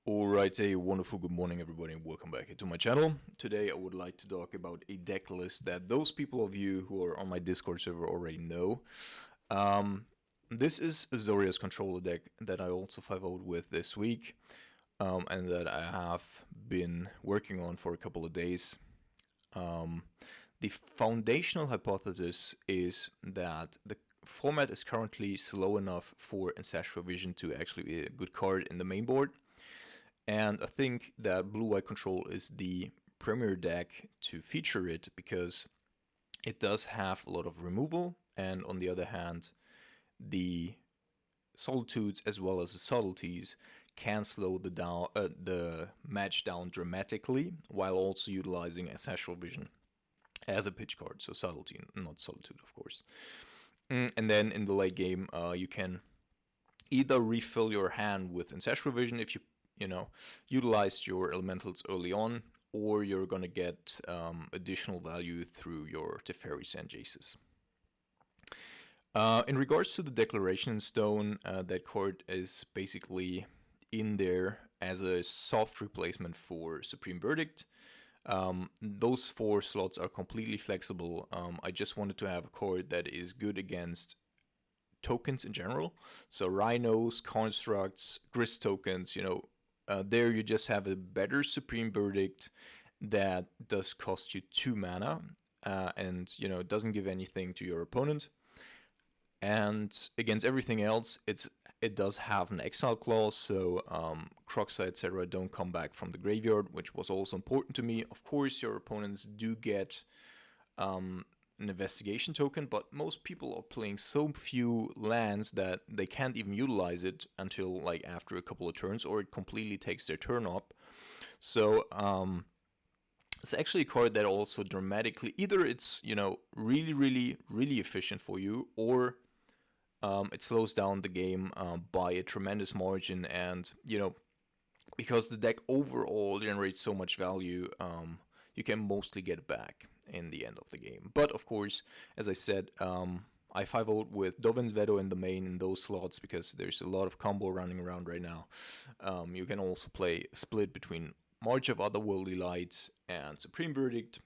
Alright, a wonderful good morning everybody and welcome back to my channel. Today I would like to talk about a deck list that those people of you who are on my Discord server already know. This is Azorius controller deck that I also 5-0'd with this week, and that I have been working on for a couple of days. The foundational hypothesis is that the format is currently slow enough for Ancestral Vision to actually be a good card in the main board. And I think that Blue-White Control is the premier deck to feature it because it does have a lot of removal, and on the other hand, the solitudes as well as the subtleties can slow the match down dramatically while also utilizing Ancestral Vision as a pitch card, so subtlety, not solitude, of course. And then in the late game, you can either refill your hand with Ancestral Vision if you utilized your elementals early on, or you're gonna get additional value through your Teferis and Jaces. In regards to the Declaration Stone, that card is basically in there as a soft replacement for Supreme Verdict. Those 4 slots are completely flexible. I just wanted to have a card that is good against tokens in general. So rhinos, constructs, grist tokens, there you just have a better Supreme Verdict that does cost you 2 mana, and it doesn't give anything to your opponent. And against everything else, it does have an exile clause, so Croxa, etc. don't come back from the graveyard, which was also important to me. Of course, your opponents do get an investigation token, but most people are playing so few lands that they can't even utilize it until like after a couple of turns, or it completely takes their turn up. So it's actually a card that also dramatically, either it's really efficient for you, or it slows down the game by a tremendous margin. And because the deck overall generates so much value, you can mostly get it back in the end of the game. But of course, as I said, I 5-0'd with Dovin's Veto in the main in those slots because there's a lot of combo running around right now. You can also play a split between March of Otherworldly Light and Supreme Verdict.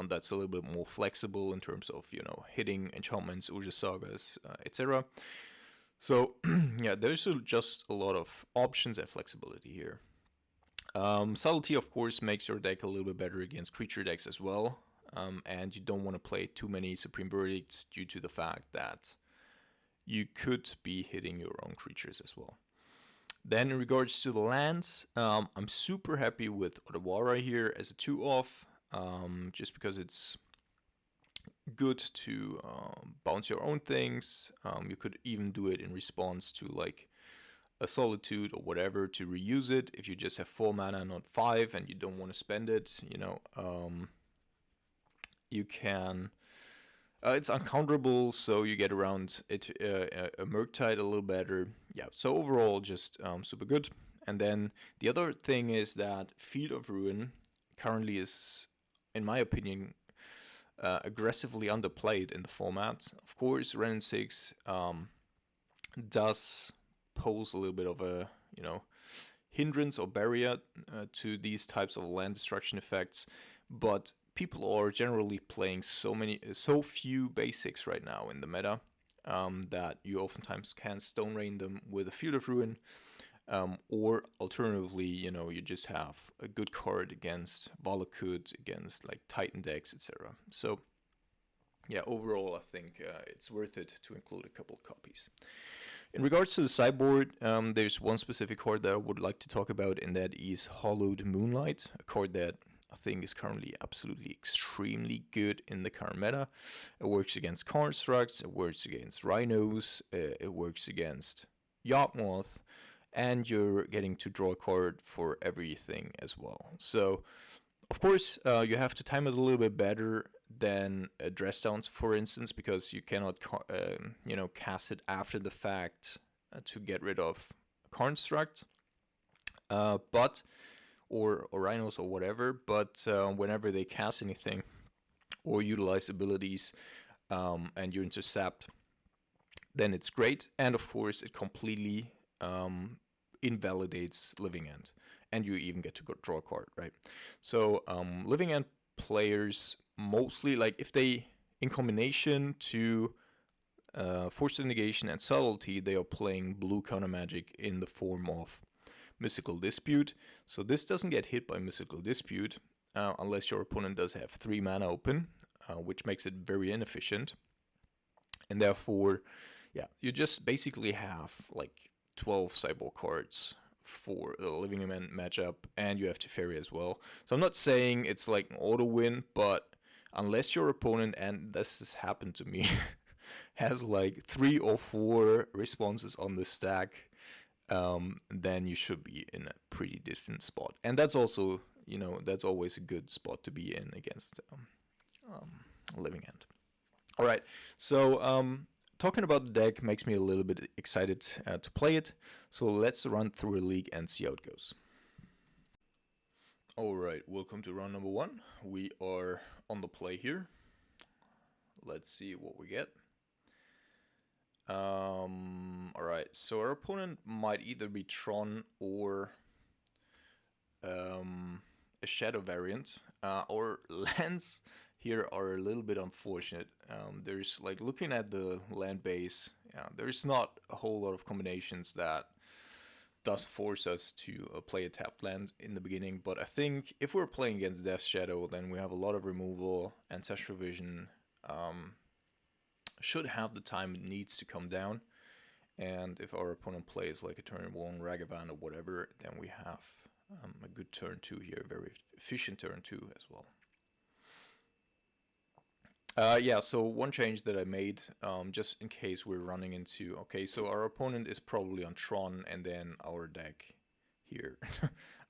That's a little bit more flexible in terms of hitting enchantments, Urza Sagas, etc. So yeah, there's just a lot of options and flexibility here. Subtlety, of course, makes your deck a little bit better against creature decks as well, and you don't want to play too many Supreme Verdicts due to the fact that you could be hitting your own creatures as well. Then in regards to the lands, I'm super happy with Odawara here as a 2-off, just because it's good to bounce your own things. You could even do it in response to like a Solitude or whatever to reuse it if you just have 4 mana, not 5, and you don't want to spend it. You can. It's uncounterable, so you get around it a Murktide a little better. Yeah, so overall, just super good. And then the other thing is that Field of Ruin currently is, in my opinion, aggressively underplayed in the format. Of course, Ren 6 does pose a little bit of a hindrance or barrier to these types of land destruction effects, but people are generally playing so few basics right now in the meta that you oftentimes can Stone Rain them with a Field of Ruin, or alternatively, you just have a good card against Valakut, against like Titan decks, etc. So yeah, overall, I think it's worth it to include a couple of copies. In regards to the sideboard, there's one specific card that I would like to talk about, and that is Hollowed Moonlight, a card that I think is currently absolutely extremely good in the current meta. It works against constructs, it works against rhinos, it works against Yawgmoth, and you're getting to draw a card for everything as well. So, of course, you have to time it a little bit better than Dress Downs, for instance, because you cannot, cast it after the fact to get rid of construct, or rhinos or whatever. But whenever they cast anything or utilize abilities, and you intercept, then it's great. And of course, it completely invalidates Living End. and you even get to draw a card, right? So Living End players mostly, like if they, in combination to Forced Negation and Subtlety, they are playing blue counter magic in the form of Mystical Dispute. So this doesn't get hit by Mystical Dispute unless your opponent does have 3 mana open, which makes it very inefficient. And therefore, yeah, you just basically have like 12 sideboard cards for the Living End matchup, and you have Teferi as well. So I'm not saying it's like an auto win, but unless your opponent, and this has happened to me, has like 3 or 4 responses on the stack, then you should be in a pretty distant spot. And that's also, you know, that's always a good spot to be in against Living End. All right, so talking about the deck makes me a little bit excited to play it. So let's run through a league and see how it goes. All right, welcome to round number 1. We are on the play here. Let's see what we get. All right, so our opponent might either be Tron or a Shadow variant. Our lands here are a little bit unfortunate. There's, like, looking at the land base, there's not a whole lot of combinations that does force us to play a tapped land in the beginning, but I think if we're playing against Death Shadow, then we have a lot of removal. Ancestral Vision should have the time it needs to come down, and if our opponent plays like a turn 1 Ragavan or whatever, then we have a good turn 2 here, very efficient turn 2 as well. Yeah, so one change that I made, just in case we're running into, okay, so our opponent is probably on Tron, and then our deck here,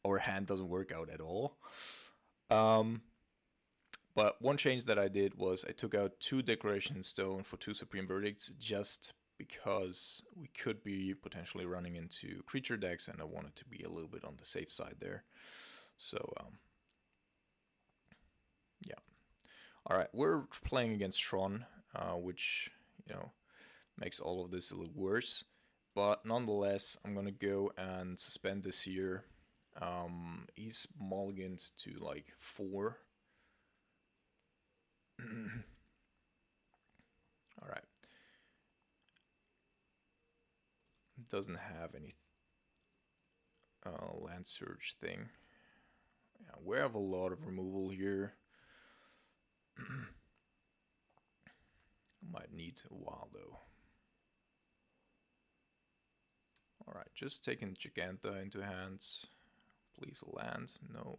our hand doesn't work out at all. But one change that I did was I took out 2 Declaration Stone for 2 Supreme Verdicts, just because we could be potentially running into creature decks, and I wanted to be a little bit on the safe side there. So, yeah. All right, we're playing against Tron, which, you know, makes all of this a little worse. But nonetheless, I'm going to go and suspend this here. He's mulliganed to like 4. All right. Doesn't have any land surge thing. Yeah, we have a lot of removal here. Might need a while though. Alright, just taking Giganta into hands. Please land. No.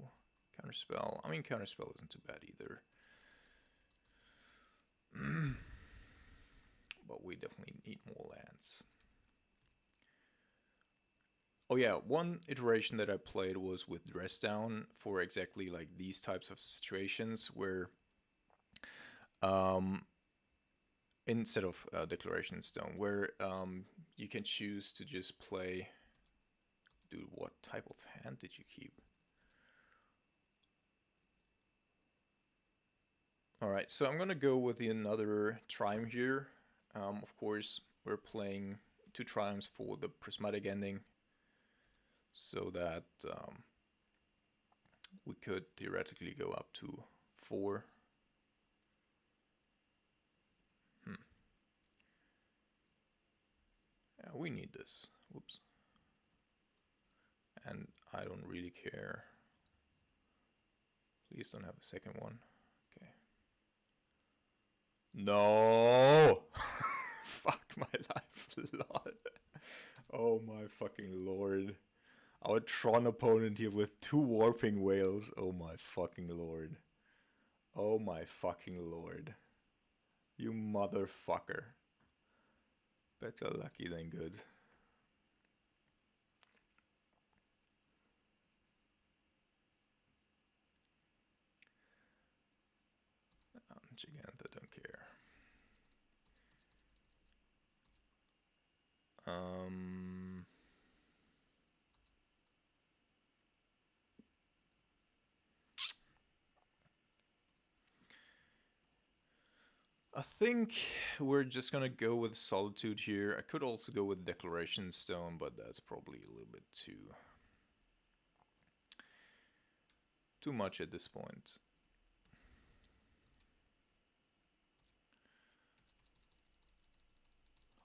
Counterspell. I mean, Counterspell isn't too bad either. But we definitely need more lands. Oh yeah, one iteration that I played was with Dress Down for exactly like these types of situations where instead of Declaration Stone, where you can choose to just play. Dude, what type of hand did you keep? Alright, so I'm gonna go with another Triumph here. Of course, we're playing 2 Triumphs for the Prismatic ending, so that we could theoretically go up to 4. Yeah, we need this. Whoops. And I don't really care. Please don't have a second one. Okay. No! Fuck my life, Lord. Oh my fucking lord. Our Tron opponent here with 2 Warping Whales. Oh my fucking lord. Oh my fucking lord. You motherfucker. Better lucky than good. Giganta, don't care. I think we're just gonna go with Solitude here. I could also go with Declaration Stone, but that's probably a little bit too too much at this point.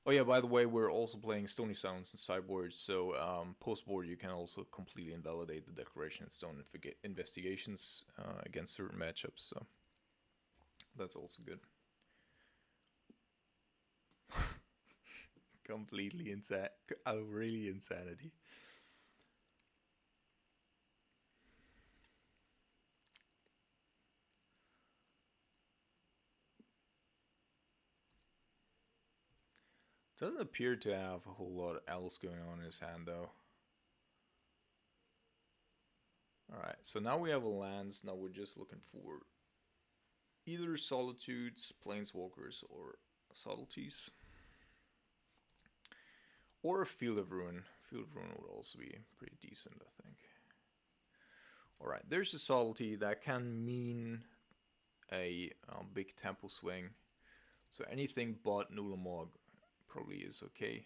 Oh yeah, by the way, we're also playing Stony Silence and Sideboard, so post-board you can also completely invalidate the Declaration and Stone Investigations against certain matchups, so that's also good. Completely insane. Really insanity. Doesn't appear to have a whole lot else going on in his hand, though. Alright, so now we have a lands. Now we're just looking for either Solitudes, Planeswalkers, or Subtleties. Or a Field of Ruin. Field of Ruin would also be pretty decent, I think. Alright, there's a Subtlety that can mean a big tempo swing. So anything but Nulamog probably is okay.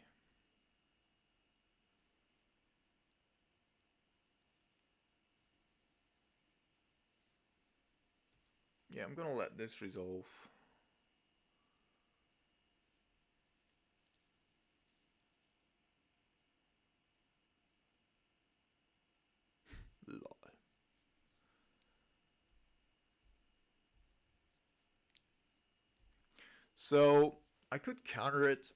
Yeah, I'm gonna let this resolve. Lol. So I could counter it.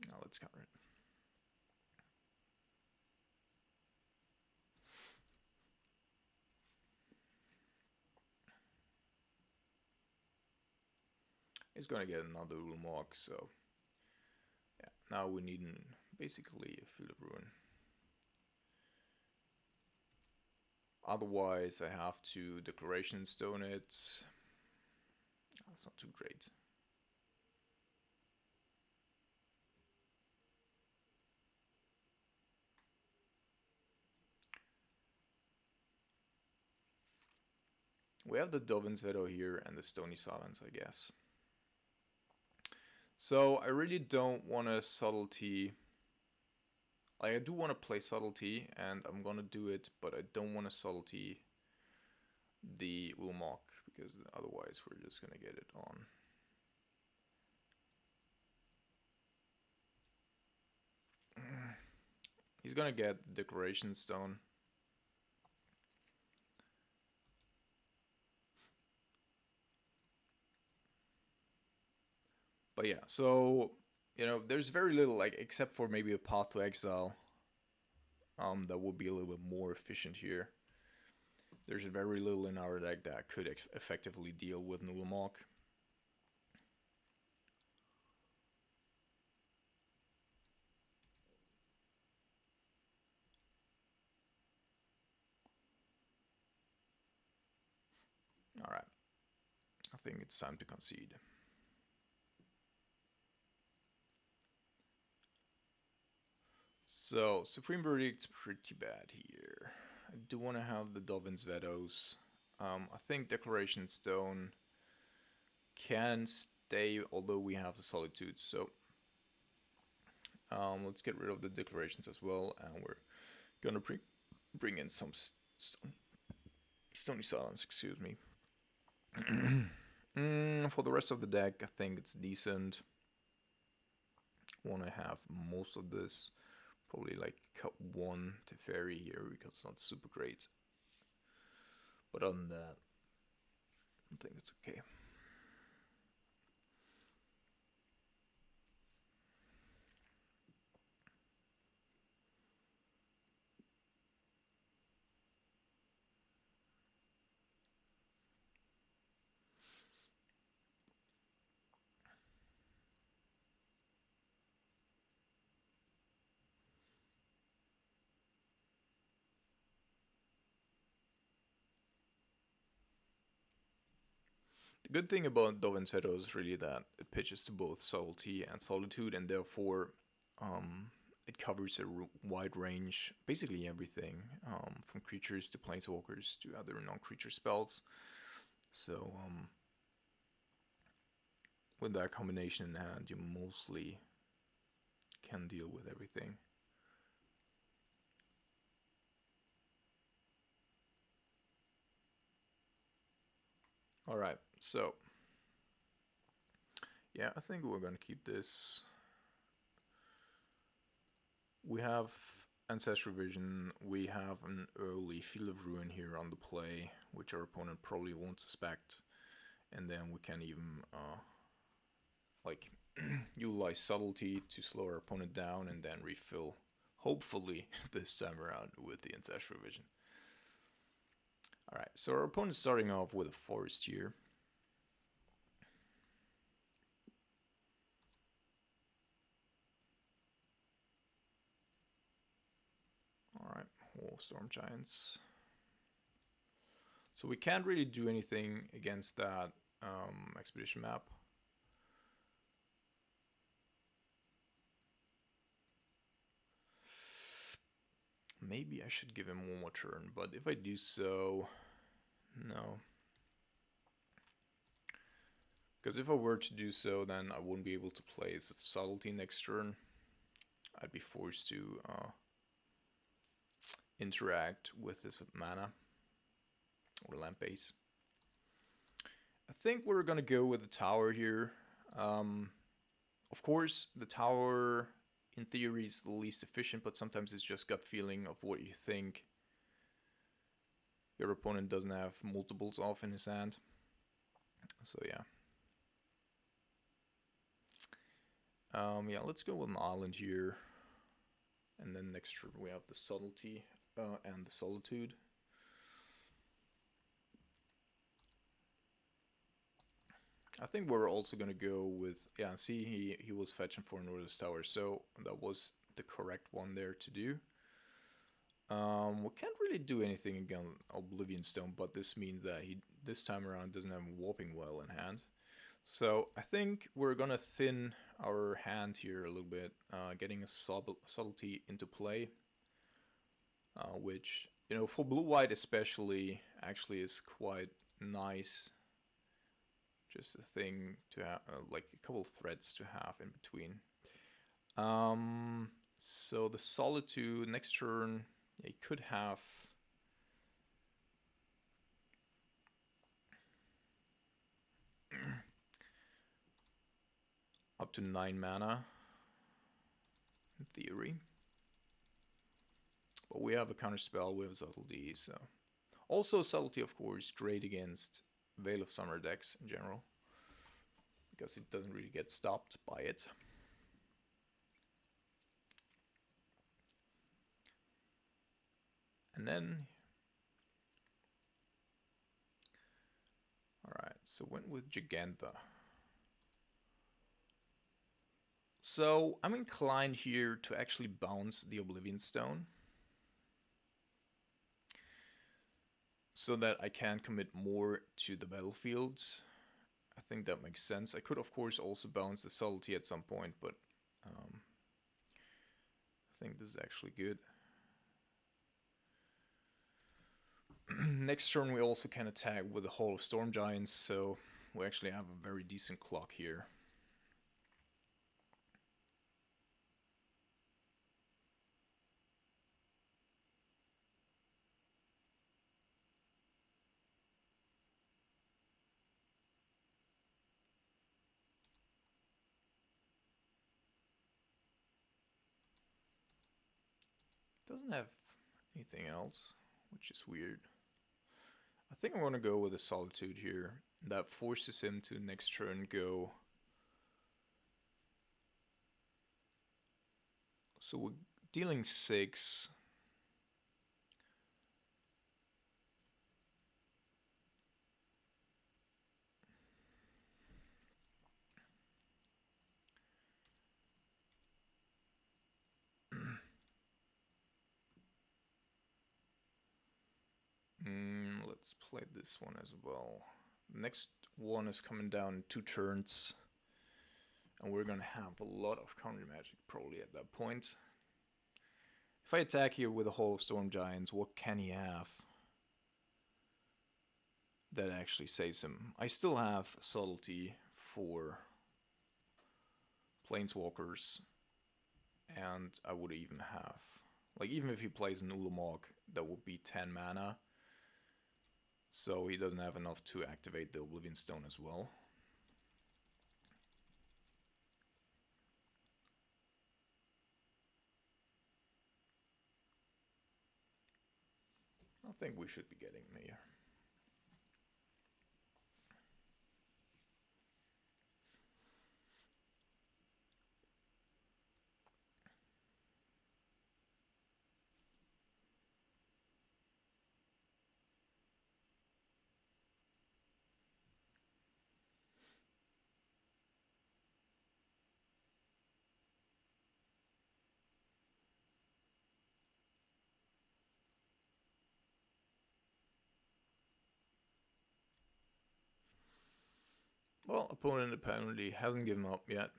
Now let's counter it. He's gonna get another Ulamog, so yeah. Now we need basically a Field of Ruin. Otherwise, I have to Declaration Stone it. That's not too great. We have the Dovin's Veto here and the Stony Silence, I guess. So I really don't want a Subtlety. Like, I do want to play Subtlety, and I'm gonna do it, but I don't want to Subtlety the Ulamog, because otherwise we're just gonna get it on. He's gonna get the Declaration Stone. But yeah, so, you know, there's very little, like, except for maybe a Path to Exile, that would be a little bit more efficient here. There's very little in our deck that could effectively deal with Nulamog. Alright. I think it's time to concede. So, Supreme Verdict's pretty bad here. I do want to have the Dovin's Vetos. I think Declaration Stone can stay, although we have the Solitudes. So, let's get rid of the Declarations as well, and we're gonna bring in some Stony Silence, excuse me. For the rest of the deck, I think it's decent. Want to have most of this. Probably like cut one to Fairy here because it's not super great. But other than that, I think it's okay. The good thing about Dovin's Veto is really that it pitches to both Subtlety and Solitude, and therefore it covers a wide range, basically everything, from creatures to planeswalkers to other non-creature spells. So with that combination in hand, you mostly can deal with everything. Alright, so yeah, I think we're gonna keep this. We have Ancestral Vision, we have an early Field of Ruin here on the play, which our opponent probably won't suspect, and then we can even like utilize Subtlety to slow our opponent down and then refill, hopefully this time around, with the Ancestral Vision. Alright, so our opponent's starting off with a Forest here. Alright, Wall Storm Giants. So we can't really do anything against that expedition map. Maybe I should give him one more turn, but if I do so, no. Because if I were to do so, then I wouldn't be able to play Subtlety next turn. I'd be forced to interact with this mana or land base. I think we're gonna go with the tower here. Of course, the tower in theory is the least efficient, but sometimes it's just gut feeling of what you think your opponent doesn't have multiples of in his hand. So yeah. Yeah, let's go with an island here. And then next turn we have the Subtlety and the Solitude. I think we're also gonna go with, yeah, see, he was fetching for Northern Tower, so that was the correct one there to do. We can't really do anything against Oblivion Stone, but this means that he this time around doesn't have Warping Well in hand. So I think we're gonna thin our hand here a little bit, getting a Subtlety into play, which, you know, for blue-white especially, actually is quite nice. Just a thing to have, like a couple threads to have in between. So the Solitude next turn, he could have up to 9 mana in theory. But we have a counter spell, we have Subtlety, so. Also Subtlety, of course, great against Veil of Summer decks in general, because it doesn't really get stopped by it. And then, alright, so went with Gigantha. So I'm inclined here to actually bounce the Oblivion Stone, so that I can commit more to the battlefields. I think that makes sense. I could, of course, also bounce the Subtlety at some point, but I think this is actually good. Next turn we also can attack with the Hall of Storm Giants, so we actually have a very decent clock here. Doesn't have anything else, which is weird. I think I'm going to go with a Solitude here. That forces him to next turn go. So we're dealing 6. Let's play this one as well. Next one is coming down in 2 turns. And we're gonna have a lot of counter magic probably at that point. If I attack here with a Hall of Storm Giants, what can he have that actually saves him? I still have Subtlety for Planeswalkers, and I would even have, like, even if he plays an Ulamog, that would be 10 mana. So he doesn't have enough to activate the Oblivion Stone as well. I think we should be getting here. Well, opponent apparently hasn't given up yet.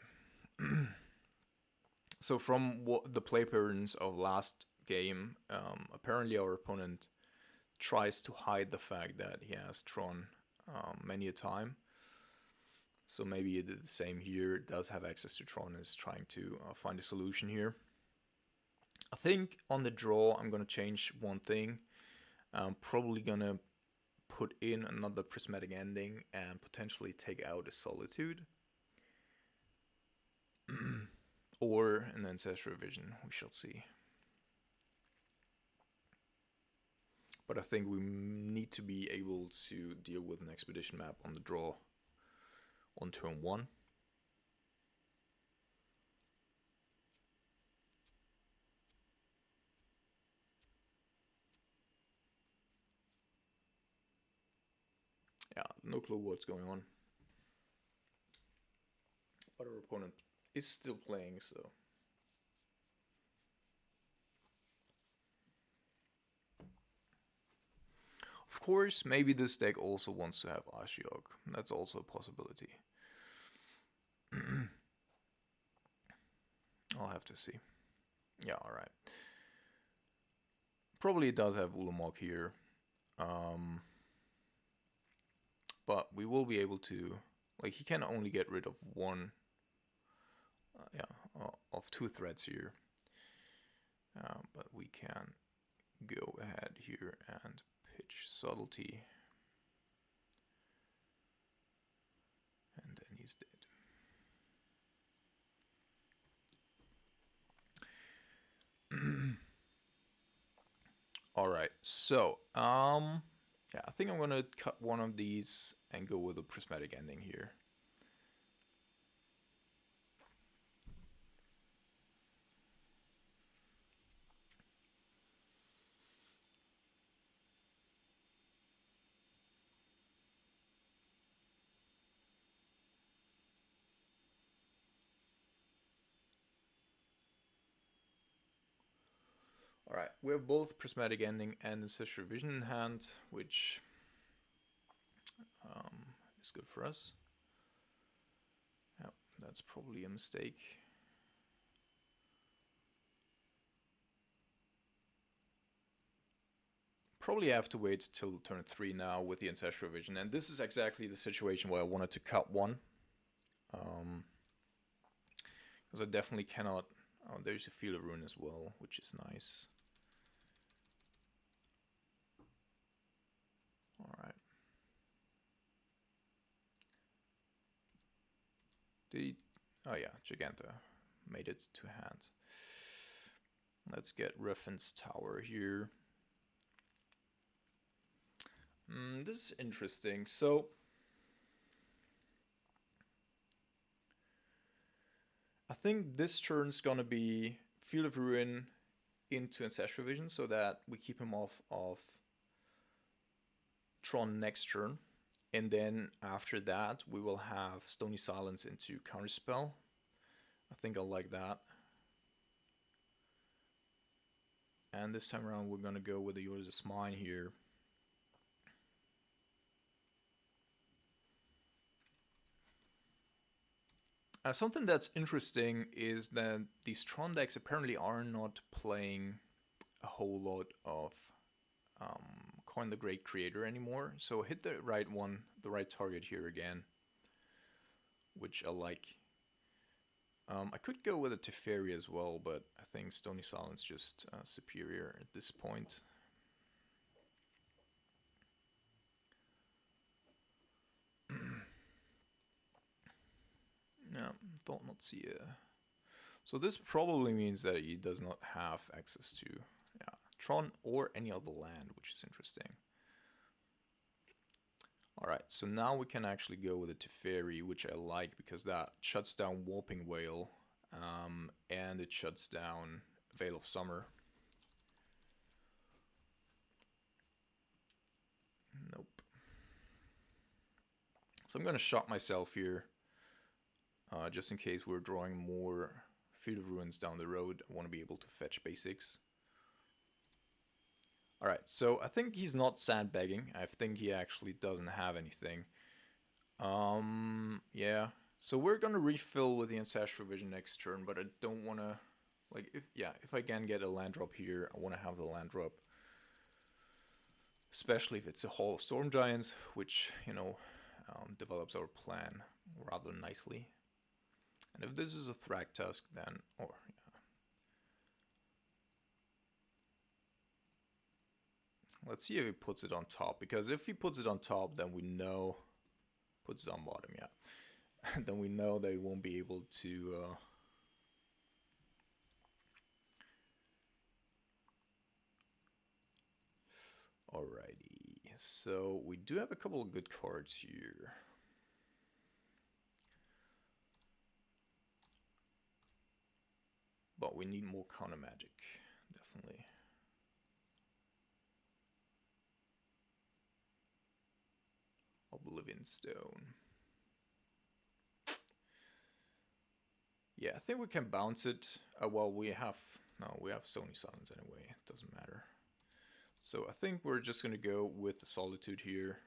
So from what the play patterns of last game, apparently our opponent tries to hide the fact that he has Tron many a time. So maybe he did the same here, does have access to Tron, is trying to find a solution here. I think on the draw I'm going to change one thing. I'm probably going to put in another Prismatic Ending and potentially take out a Solitude. Or an Ancestral Vision, we shall see. But I think we need to be able to deal with an Expedition map on the draw on turn 1. Yeah, no clue what's going on. But our opponent is still playing, so... Of course, maybe this deck also wants to have Ashiok. That's also a possibility. I'll have to see. Yeah, alright. Probably it does have Ulamog here. But we will be able to... Like, he can only get rid of one... of 2 threats here. But we can go ahead here and pitch Subtlety. And then he's dead. Alright, so, yeah, I think I'm gonna cut one of these and go with a Prismatic Ending here. Alright, we have both Prismatic Ending and Ancestral Vision in hand, which is good for us. Yep, that's probably a mistake. Probably have to wait till turn 3 now with the Ancestral Vision, and this is exactly the situation where I wanted to cut one. Because I definitely cannot... Oh, there's a Field of Ruin as well, which is nice. Alright. Oh yeah, Giganta made it to hand. Let's get Riffin's Tower here. This is interesting. So I think this turn's gonna be Field of Ruin into Ancestral Vision so that we keep him off of Tron next turn. And then after that, we will have Stony Silence into Counterspell. I think I'll like that. And this time around, we're gonna go with the Yours is Mine here. Something that's interesting is that these Tron decks apparently are not playing a whole lot of Coin the Great Creator anymore. So hit the right one, the right target here again, which I like. I could go with a Teferi as well, but I think Stony Silence just superior at this point. Don't not see a... So this probably means that he does not have access to Tron or any other land, which is interesting. Alright, so now we can actually go with the Teferi, which I like because that shuts down Warping Whale, and it shuts down Veil of Summer. Nope. So I'm going to shock myself here, just in case we're drawing more Field of Ruins down the road. I want to be able to fetch basics. Alright, so I think he's not sandbagging. I think he actually doesn't have anything. Yeah. So we're gonna refill with the Ancestral Vision next turn, but I don't wanna... Like, if I can get a land drop here, I wanna have the land drop. Especially if it's a Hall of Storm Giants, which, you know, develops our plan rather nicely. And if this is a Thragtusk, then... Let's see if he puts it on top, because if he puts it on top, then we know... Puts it on bottom, yeah. Then we know they won't be able to... Alrighty, so we do have a couple of good cards here. But we need more counter magic, definitely. Oblivion Stone. Yeah, I think we can bounce it. Well, we have Stony Silence anyway. It doesn't matter. So I think we're just gonna go with the Solitude here.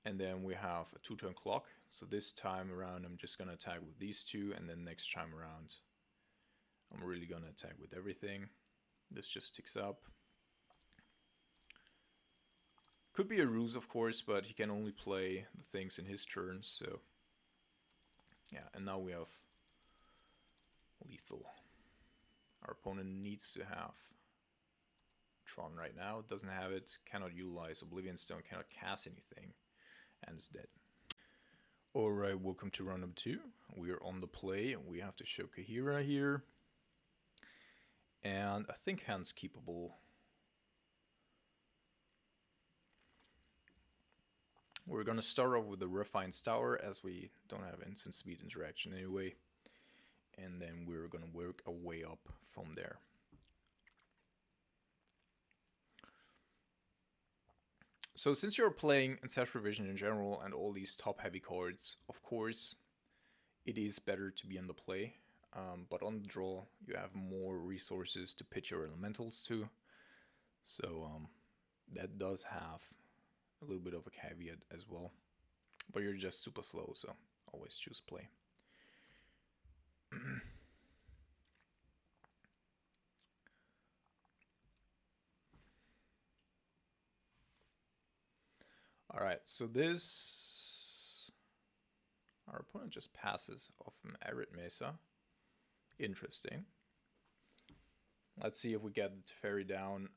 And then we have a 2-turn clock. So this time around, I'm just gonna attack with these two, and then next time around, I'm really gonna attack with everything. This just ticks up. Could be a ruse, of course, but he can only play the things in his turn, so... Yeah, and now we have lethal. Our opponent needs to have Tron right now. Doesn't have it, cannot utilize Oblivion Stone, cannot cast anything, and is dead. Alright, welcome to round number 2. We are on the play, and we have to show Kahira here. And I think hand's keepable. We're going to start off with the Refined Tower, as we don't have instant speed interaction anyway. And then we're going to work our way up from there. So since you're playing Ancestral Vision in general and all these top heavy cards, of course, it is better to be on the play. But on the draw, you have more resources to pitch your elementals to. So that does have a little bit of a caveat as well, but you're just super slow, so always choose play. Alright, so this... Our opponent just passes off an Arid Mesa. Interesting. Let's see if we get the Teferi down.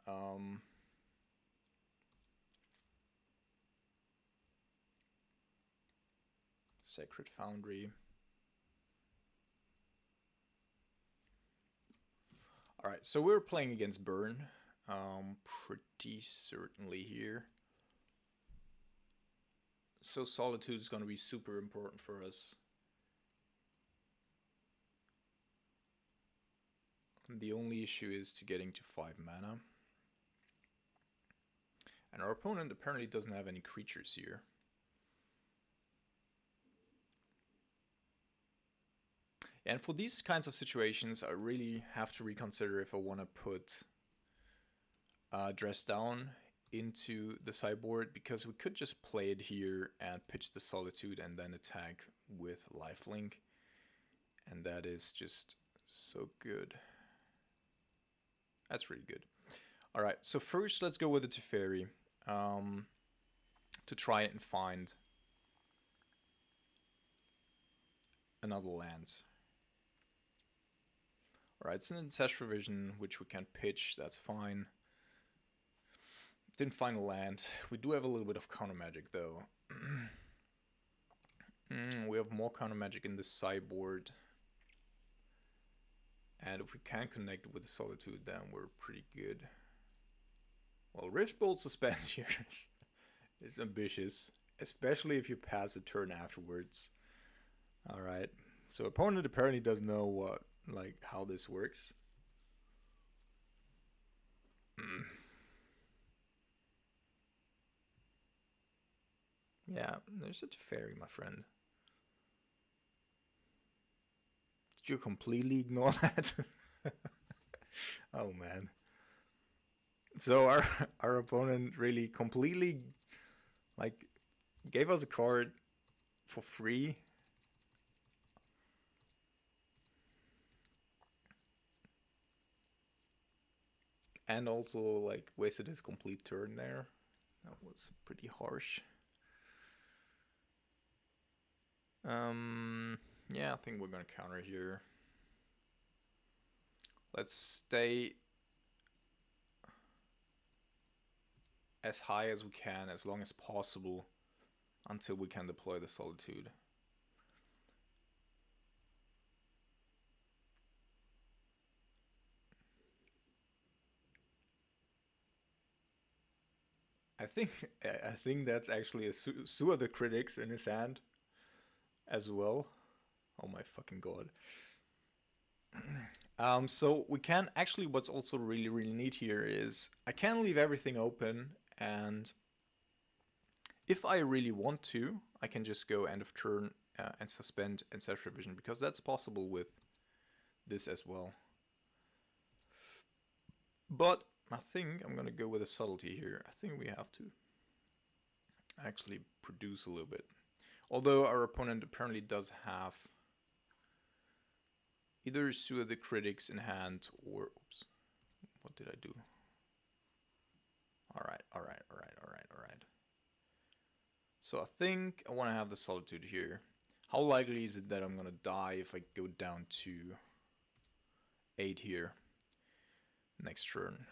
Sacred Foundry. Alright, so we're playing against Burn. Pretty certainly here. So Solitude is going to be super important for us. The only issue is to getting to 5 mana. And our opponent apparently doesn't have any creatures here. And for these kinds of situations, I really have to reconsider if I want to put Dress Down into the sideboard, because we could just play it here and pitch the Solitude and then attack with Lifelink. And that is just so good. That's really good. Alright, so first let's go with the Teferi to try and find another land. Alright, it's an Ancestral Vision, which we can pitch, that's fine. Didn't find a land. We do have a little bit of counter magic though. We have more counter magic in the sideboard. And if we can connect with the Solitude, then we're pretty good. Well, Riftbolt Suspend here is ambitious, especially if you pass a turn afterwards. Alright, so opponent apparently doesn't know what, like, how this works. Yeah, there's such a fairy, my friend. Did you completely ignore that? Oh man. So our opponent really completely like gave us a card for free. And also like wasted his complete turn there. That was pretty harsh. Yeah, I think we're gonna counter here. Let's stay as high as we can, as long as possible, until we can deploy the Solitude. I think that's actually a Sewer the Critics in his hand as well. Oh my fucking god. So we can actually, what's also really neat here is I can leave everything open, and if I really want to, I can just go end of turn and suspend Ancestral Vision, because that's possible with this as well. But I think I'm gonna go with a subtlety here. I think we have to actually produce a little bit. Although our opponent apparently does have either Sewer the Critics in hand or... Oops. What did I do? Alright. So I think I want to have the Solitude here. How likely is it that I'm gonna die if I go down to 8 here next turn?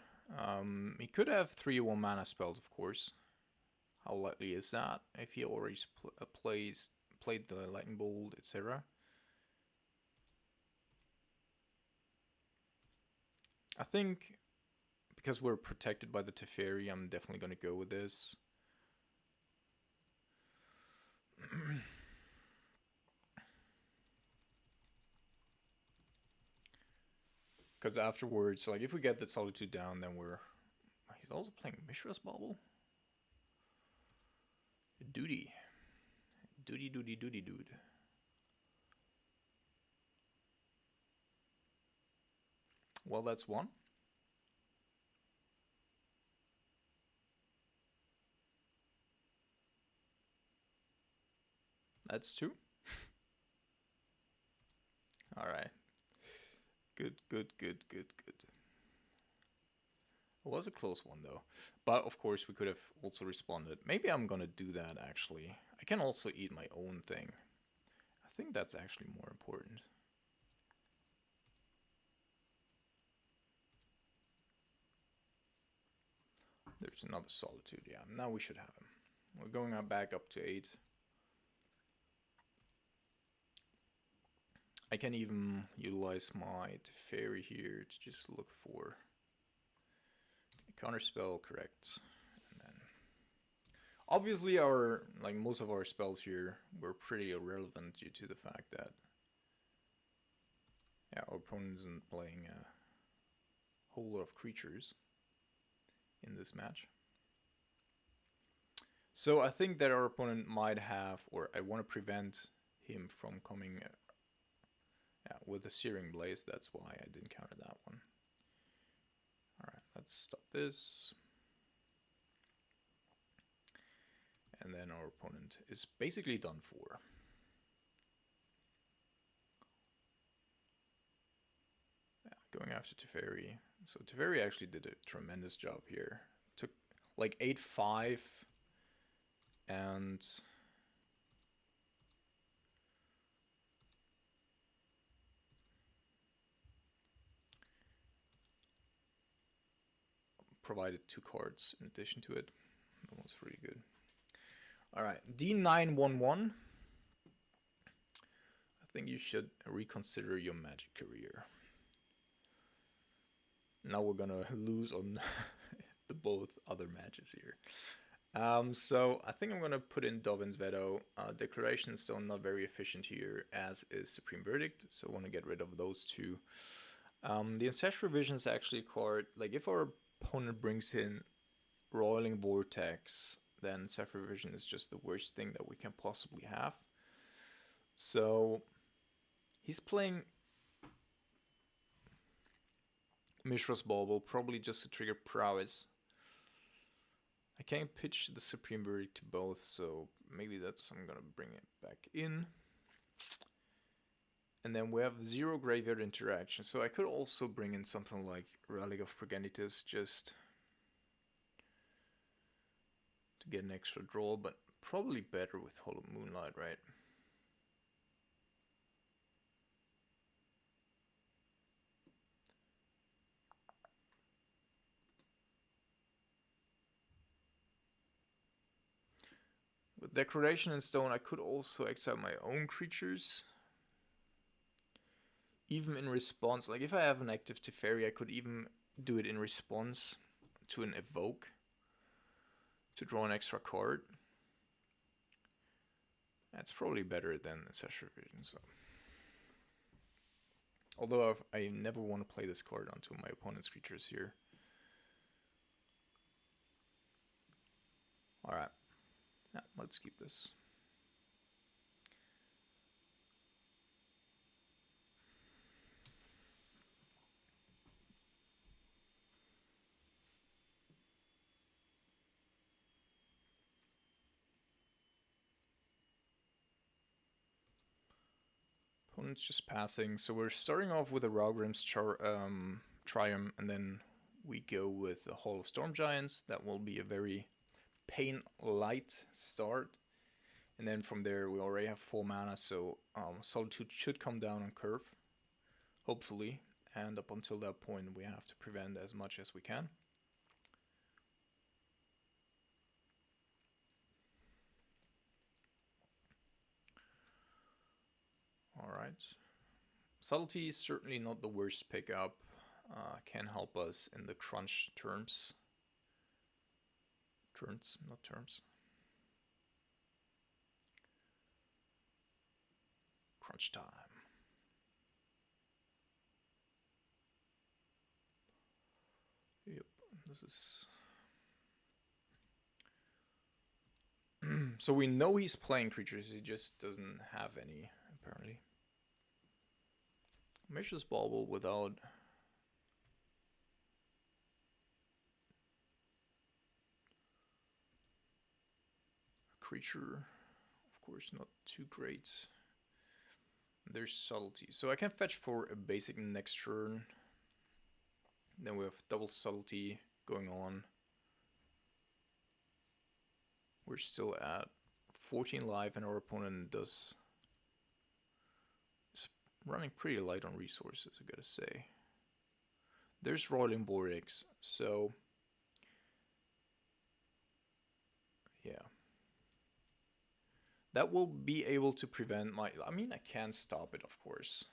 He could have 3/1 mana spells, of course. How likely is that if he already played the Lightning Bolt, etc.? I think because we're protected by the Teferi, I'm definitely going to go with this. Because afterwards, like, if we get the Solitude down, then we're... He's also playing Mishra's Bauble? Duty. Dude. Well, that's one. That's two. Alright. Good. It was a close one, though. But, of course, we could have also responded. Maybe I'm gonna do that, actually. I can also eat my own thing. I think that's actually more important. There's another Solitude, yeah. Now we should have him. We're going back up to 8. I can even utilize my Teferi here to just look for a counterspell, correct. And then obviously our, like, most of our spells here were pretty irrelevant due to the fact that, yeah, our opponent isn't playing a whole lot of creatures in this match. So I think that our opponent might have, or I want to prevent him from coming with a Searing Blaze. That's why I didn't counter that one. Alright, let's stop this. And then our opponent is basically done for. Yeah, going after Teferi. So Teferi actually did a tremendous job here. Took like 8/5 and provided 2 cards in addition to it. That was really good. Alright, D911. think you should reconsider your Magic career. Now we're gonna lose on the both other matches here. So I think I'm gonna put in Dovin's Veto. Declaration Stone not very efficient here, as is Supreme Verdict, so I want to get rid of those two. The Ancestral Vision is actually a card, like if our opponent brings in Roiling Vortex, then Ancestral Vision is just the worst thing that we can possibly have. So he's playing Mishra's Bauble, probably just to trigger Prowess. I can't pitch the Supreme Verdict to both, so maybe that's, I'm gonna bring it back in. And then we have 0 graveyard interaction, so I could also bring in something like Relic of Progenitus just to get an extra draw, but probably better with Hollow Moonlight, right? With Decoration in Stone, I could also exile my own creatures. Even in response, like if I have an active Teferi, I could even do it in response to an Evoke to draw an extra card. That's probably better than Ancestral Vision, so. Although I never want to play this card onto my opponent's creatures here. Alright. Yeah, let's keep this. Opponent's just passing, so we're starting off with a Ralgrim's Triumph, and then we go with the Hall of Storm Giants. That will be a very pain-light start. And then from there, we already have 4 mana, so Solitude should come down on curve, hopefully. And up until that point, we have to prevent as much as we can. Alright. Subtlety is certainly not the worst pickup. Can help us in the crunch terms. Turns, not terms. Crunch time. Yep, this is... So we know he's playing creatures, he just doesn't have any, apparently. Mishra's Bauble without... a creature, of course not too great. There's Subtlety, so I can fetch for a basic next turn. Then we have double Subtlety going on. We're still at 14 life and our opponent is running pretty light on resources, I gotta say. There's Roiling Vortex, so yeah. That will be able to prevent my... I mean, I can stop it, of course.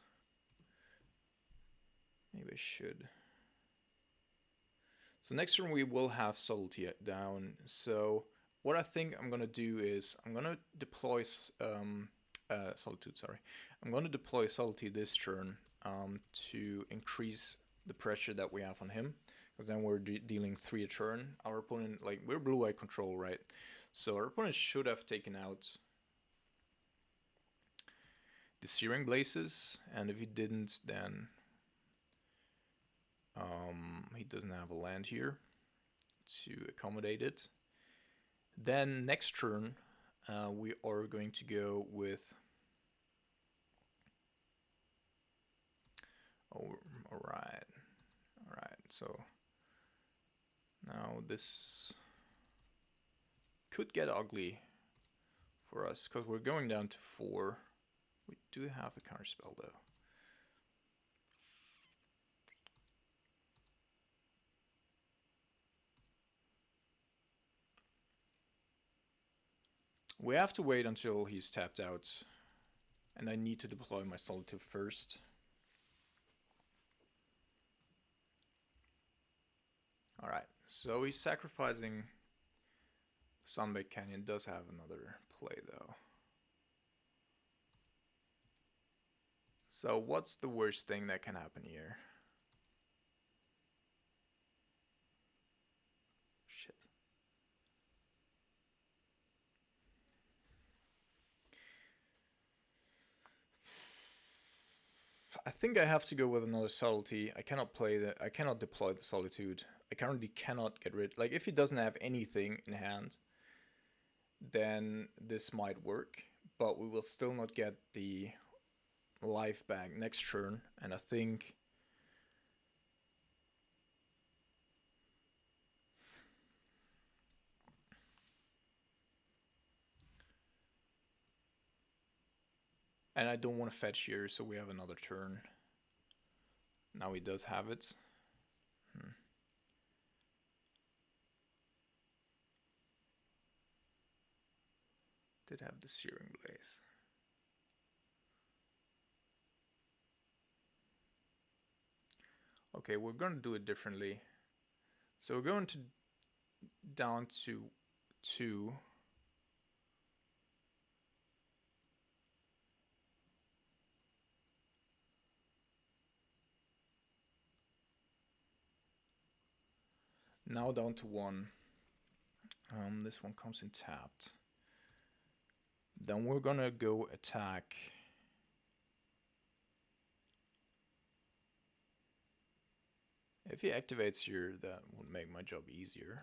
Maybe I should. So next turn we will have Subtlety down, so... What I think I'm gonna do is I'm gonna deploy Solitude. Sorry, I'm gonna deploy Subtlety this turn to increase the pressure that we have on him, because then we're dealing 3 a turn. Our opponent, like we're blue-white control, right? So our opponent should have taken out the Searing Blazes, and if he didn't, then he doesn't have a land here to accommodate it. Then next turn, we are going to go with... Oh, alright. Alright, so... Now this could get ugly for us, because we're going down to 4. We do have a counterspell, though. We have to wait until he's tapped out And I need to deploy my Solitude first. Alright, so he's sacrificing Sunbaked Canyon. Does have another play though. So what's the worst thing that can happen here? Shit. I think I have to go with another subtlety. I cannot deploy the Solitude. I currently cannot get rid. Like, if he doesn't have anything in hand, then this might work, but we will still not get the life back next turn. And I think and I don't want to fetch here, so we have another turn. Now he does have it. Did have the Searing Blaze. Okay, we're going to do it differently. So we're going to down to 2. Now down to 1. This one comes in tapped. Then we're gonna go attack. If he activates here, that would make my job easier.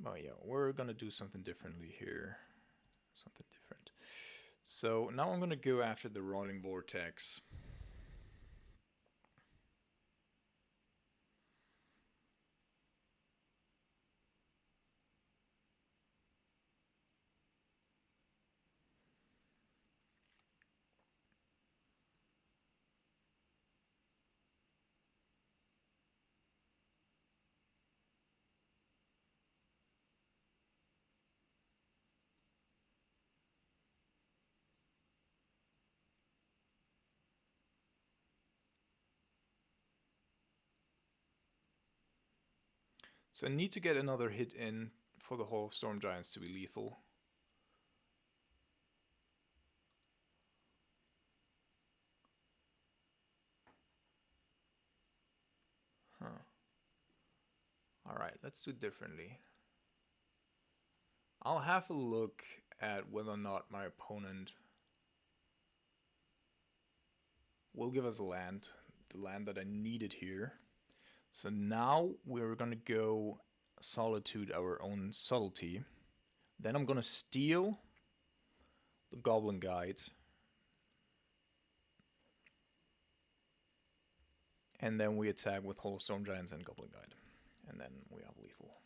Oh yeah, we're gonna do something differently here. Something different. So now I'm gonna go after the Rolling Vortex. So I need to get another hit in for the Hall of Storm Giants to be lethal. Huh. Alright, let's do it differently. I'll have a look at whether or not my opponent will give us a land. The land that I needed here. So now we're gonna go Solitude our own subtlety. Then I'm gonna steal the Goblin Guide. And then we attack with Hall of Storm Giants and Goblin Guide. And then we have lethal.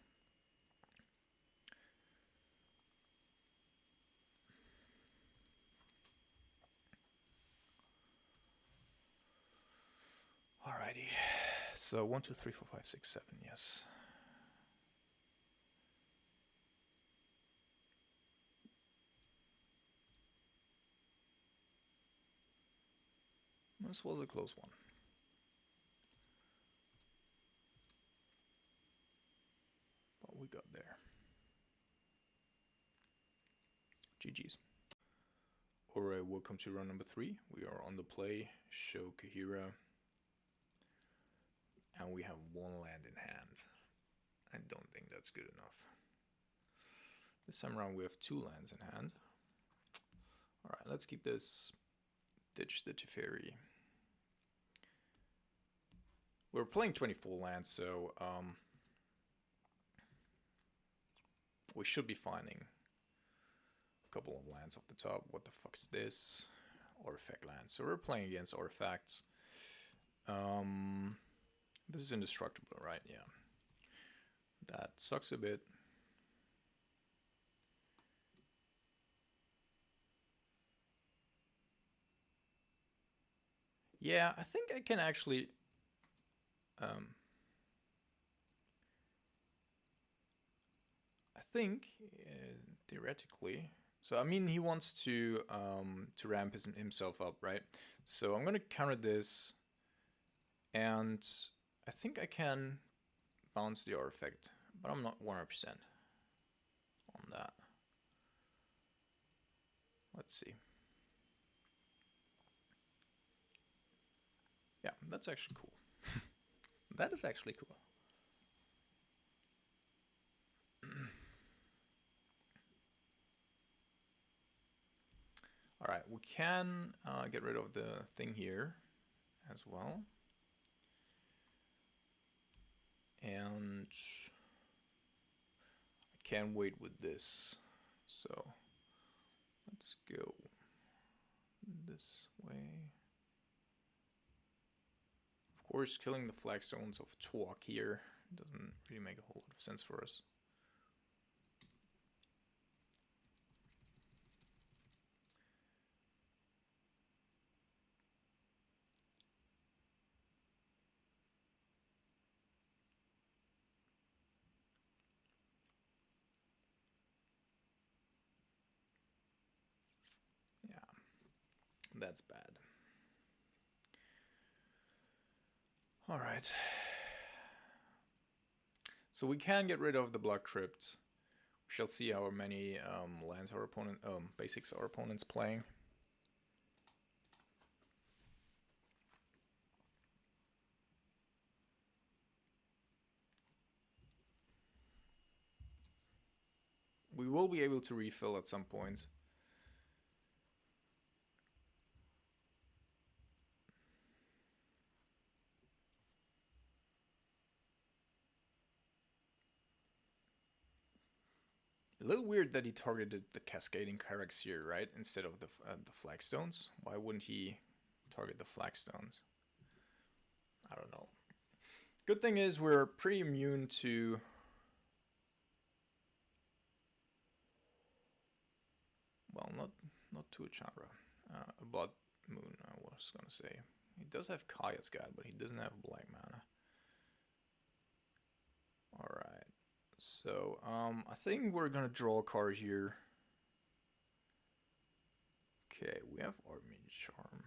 Alrighty. So 1, 2, 3, 4, 5, 6, 7, yes. This was a close one. But we got there. GG's. Alright, welcome to round number 3. We are on the play. Show Kahira. And we have 1 land in hand. I don't think that's good enough. This time around we have 2 lands in hand. Alright, let's keep this. Ditch the Teferi. We're playing 24 lands, so we should be finding a couple of lands off the top. What the fuck is this? Artifact land. So we're playing against artifacts. This is indestructible, right? Yeah. That sucks a bit. Yeah, I think I can actually... I think, theoretically, So I mean, he wants to ramp himself up, right? So I'm gonna counter this, and I think I can bounce the artifact, but I'm not 100% on that. Let's see. Yeah, that's actually cool. That is actually cool. All right, we can get rid of the thing here as well. And I can't wait with this. So let's go this way. Of course, killing the flagstones of Tuak here doesn't really make a whole lot of sense for us. Yeah, that's bad. All right. So we can get rid of the Blood Crypt. We shall see how many lands our opponent, basics our opponent's playing. We will be able to refill at some point. A little weird that he targeted the cascading Karax here, right? Instead of the flagstones. Why wouldn't he target the flagstones? I don't know. Good thing is we're pretty immune to... Well, not to a Chandra. A Blood Moon, I was gonna say. He does have Kaya's God, but he doesn't have black mana. Alright. So, I think we're gonna draw a card here. Okay, we have Armage Charm.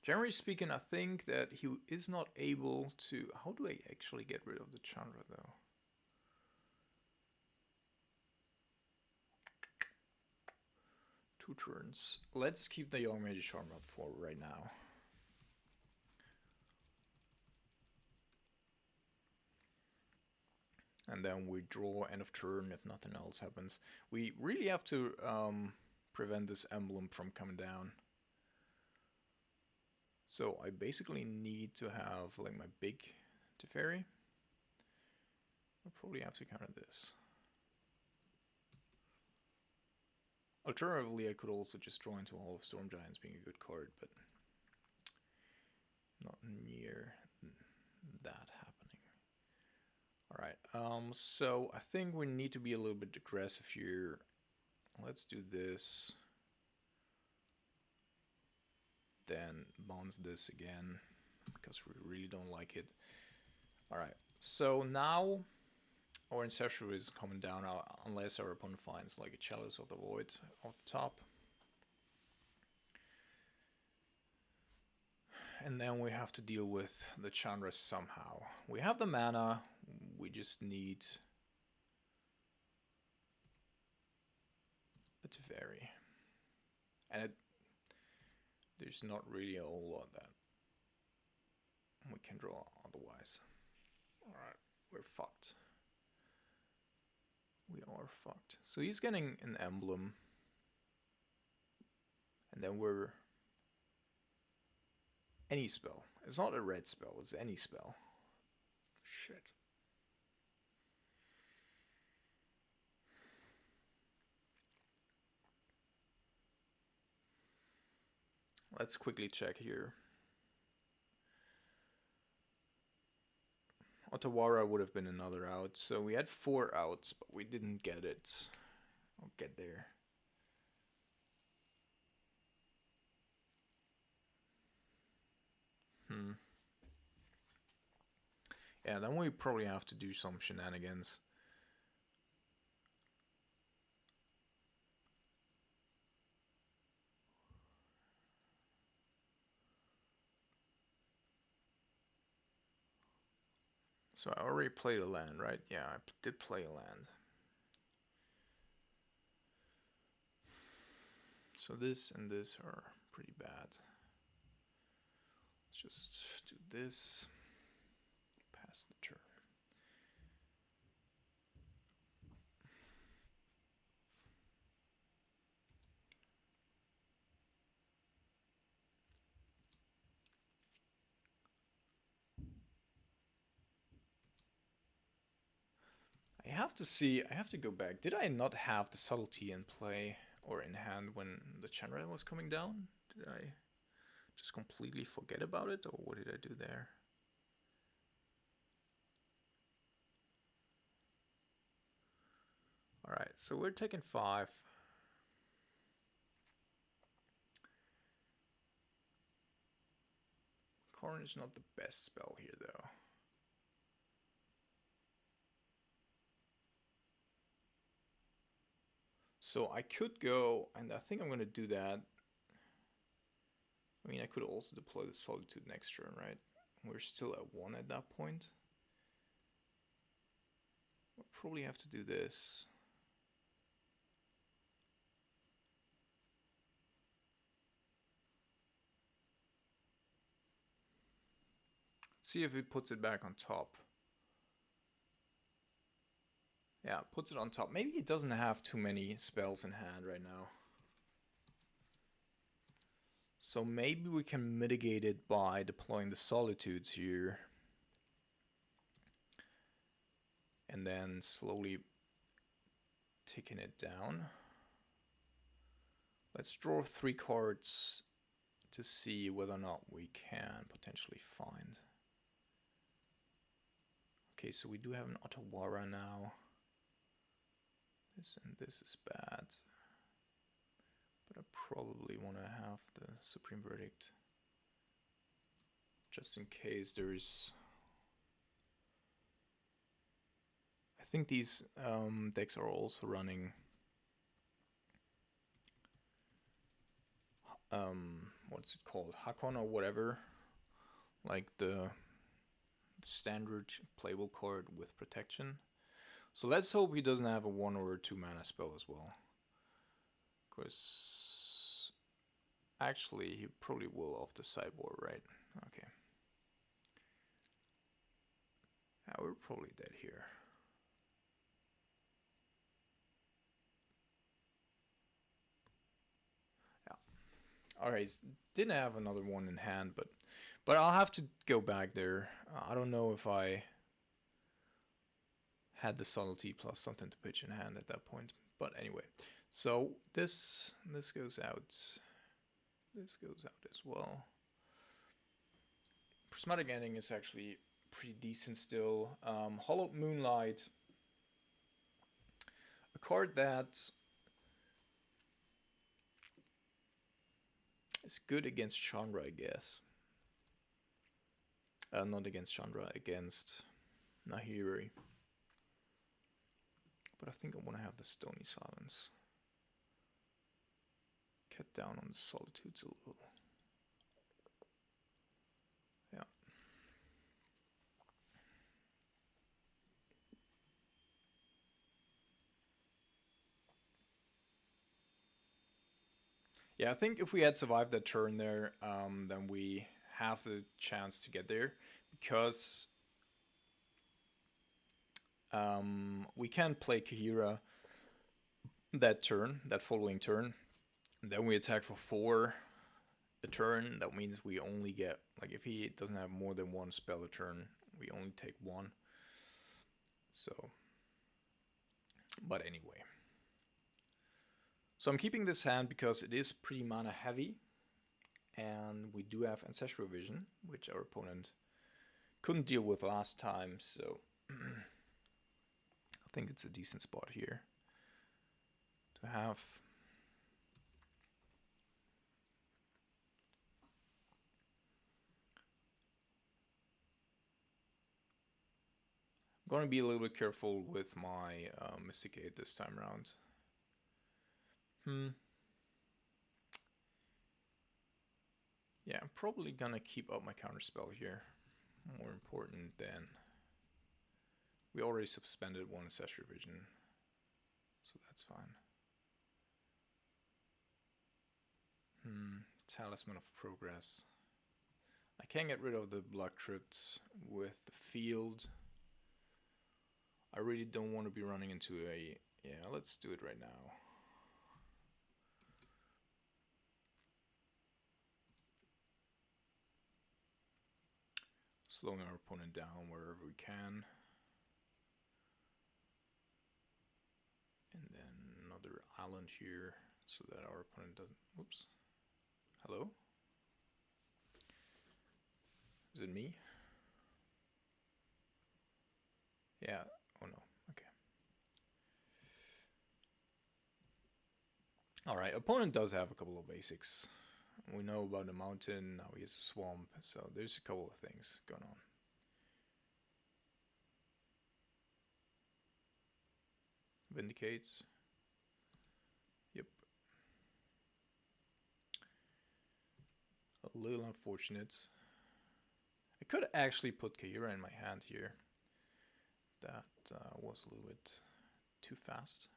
Generally speaking, I think that he is not able to... How do I actually get rid of the Chandra, though? Two turns. Let's keep the Armage Charm up for right now. And then we draw end of turn if nothing else happens. We really have to prevent this emblem from coming down. So I basically need to have like my big Teferi. I'll probably have to counter this. Alternatively, I could also just draw into Hall of Storm Giants being a good card, but not near that happening. Alright, so I think we need to be a little bit aggressive here. Let's do this. Then bounce this again, because we really don't like it. Alright, so now our Ancestral is coming down unless our opponent finds like a Chalice of the Void off the top. And then we have to deal with the Chandra somehow. We have the mana, we just need a Teferi. And there's not really a whole lot that we can draw otherwise. Alright, we're fucked. We are fucked. So he's getting an emblem. And then we're... Any spell. It's not a red spell, it's any spell. Shit. Let's quickly check here. Otawara would have been another out, so we had 4 outs, but we didn't get it. I'll get there. Yeah, then we probably have to do some shenanigans. So I already played a land, right? Yeah, I did play a land. So this and this are pretty bad. Let's just do this. Pass the turn. I have to see, I have to go back. Did I not have the subtlety in play or in hand when the Chandra was coming down? Did I just completely forget about it, or what did I do there? Alright, so we're taking 5. Corn is not the best spell here, though. So I could go, and I think I'm going to do that. I mean, I could also deploy the Solitude next turn, right? We're still at 1 at that point. We'll probably have to do this. See if it puts it back on top. Yeah, puts it on top. Maybe it doesn't have too many spells in hand right now. So maybe we can mitigate it by deploying the Solitudes here. And then slowly ticking it down. Let's draw 3 cards to see whether or not we can potentially find. Okay, so we do have an Otawara now. This and this is bad. But I probably want to have the Supreme Verdict. Just in case there's... I think these decks are also running... what's it called? Hakon or whatever. Like the standard playable card with protection. So let's hope he doesn't have a 1 or a 2 mana spell as well. Because actually he probably will off the sideboard, right? Okay. Yeah, we're probably dead here. Yeah. Alright, didn't have another one in hand, but I'll have to go back there. I don't know if I had the subtlety plus something to pitch in hand at that point. But anyway, so this goes out. This goes out as well. Prismatic Ending is actually pretty decent still. Hollowed Moonlight, a card that is good against Chandra, I guess. Not against Chandra, against Nahiri. But I think I want to have the Stony Silence. Cut down on the Solitudes a little. Yeah. Yeah, I think if we had survived that turn there, then we have the chance to get there. Because we can play Kahira that turn, that following turn. And then we attack for 4 a turn. That means we only get, like, if he doesn't have more than 1 spell a turn, we only take 1. So, but anyway. So I'm keeping this hand because it is pretty mana heavy. And we do have Ancestral Vision, which our opponent couldn't deal with last time. So I think it's a decent spot here to have. I'm going to be a little bit careful with my Mysticate this time around. Yeah, I'm probably going to keep up my counterspell here. More important than We already suspended one ancestral vision, so that's fine. Talisman of Progress. I can get rid of the Blood Crypt with the field. I really don't want to be running into a... Yeah, let's do it right now. Slowing our opponent down wherever we can. And then another island here so that our opponent doesn't... Whoops. Hello? Is it me? Yeah. Oh no. Okay. Alright, opponent does have a couple of basics. We know about the mountain, now he has a swamp, so there's a couple of things going on. Vindicates. Yep. A little unfortunate. I could actually put Kaira in my hand here. That was a little bit too fast.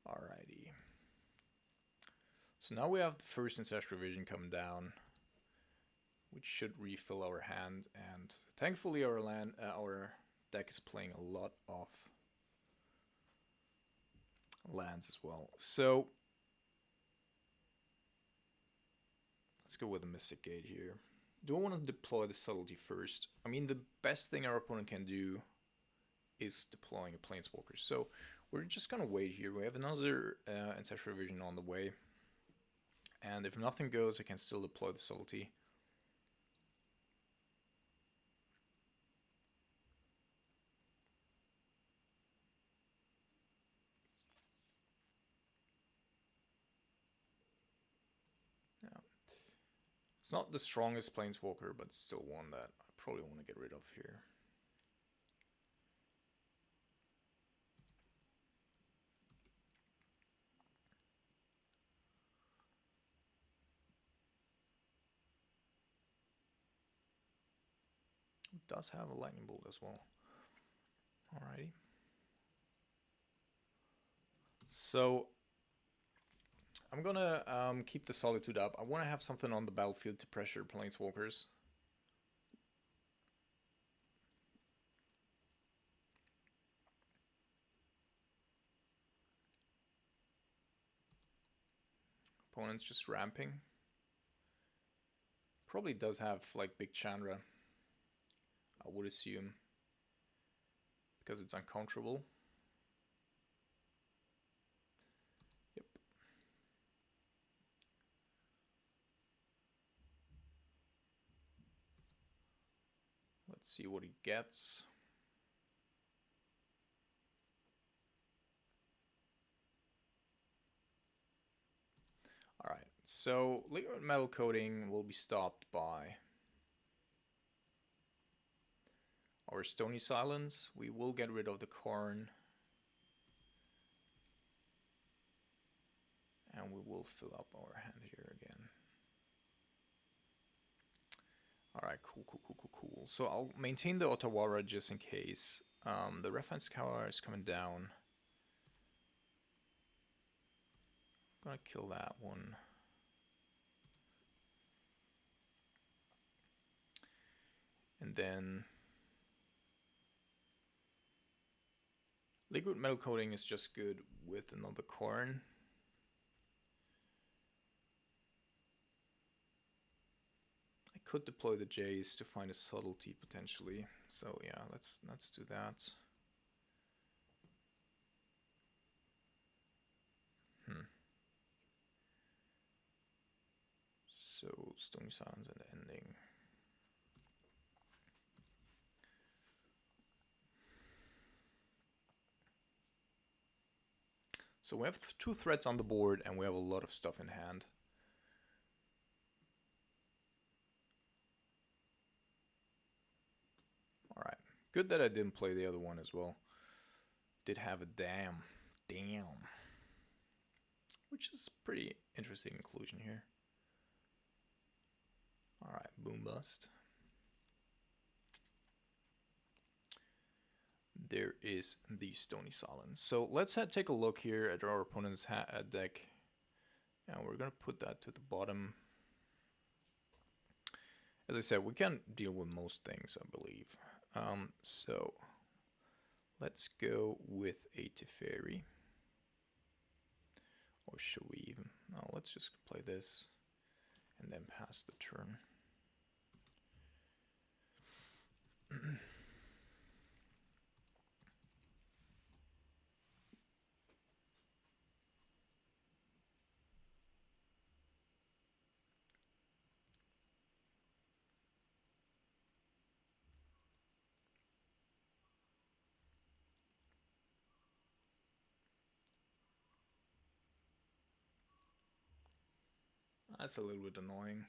Alrighty. So now we have the first ancestral vision come down, which should refill our hand, and thankfully our deck is playing a lot of lands as well. So let's go with the Mystic Gate here. Do I want to deploy the Subtlety first? I mean, the best thing our opponent can do is deploying a Planeswalker. So we're just gonna wait here. We have another Ancestral Vision on the way. And if nothing goes, I can still deploy the Subtlety. Yeah. It's not the strongest Planeswalker, but still one that I probably want to get rid of here. It does have a lightning bolt as well. Alrighty. So I'm gonna keep the Solitude up. I want to have something on the battlefield to pressure Planeswalkers. Opponent's just ramping. Probably does have like big Chandra, I would assume, because it's uncounterable. Yep. Let's see what he gets. Alright, so liquid metal coating will be stopped by our Stony Silence. We will get rid of the Corn. And we will fill up our hand here again. Alright, cool. So I'll maintain the Otawara just in case. The reference cover is coming down. I'm gonna kill that one. And then liquid metal coating is just good with another Corn. I could deploy the Jays to find a subtlety potentially. So yeah, let's do that. So Stony Silence and ending. So we have two threats on the board and we have a lot of stuff in hand. Alright, good that I didn't play the other one as well. did have a dam. Damn. Which is pretty interesting inclusion here. Alright, boom bust. There is the Stony Silence. So let's take a look here at our opponent's deck. And we're going to put that to the bottom. As I said, we can deal with most things, I believe. So let's go with a Teferi. Or should we even? No, let's just play this and then pass the turn. That's a little bit annoying.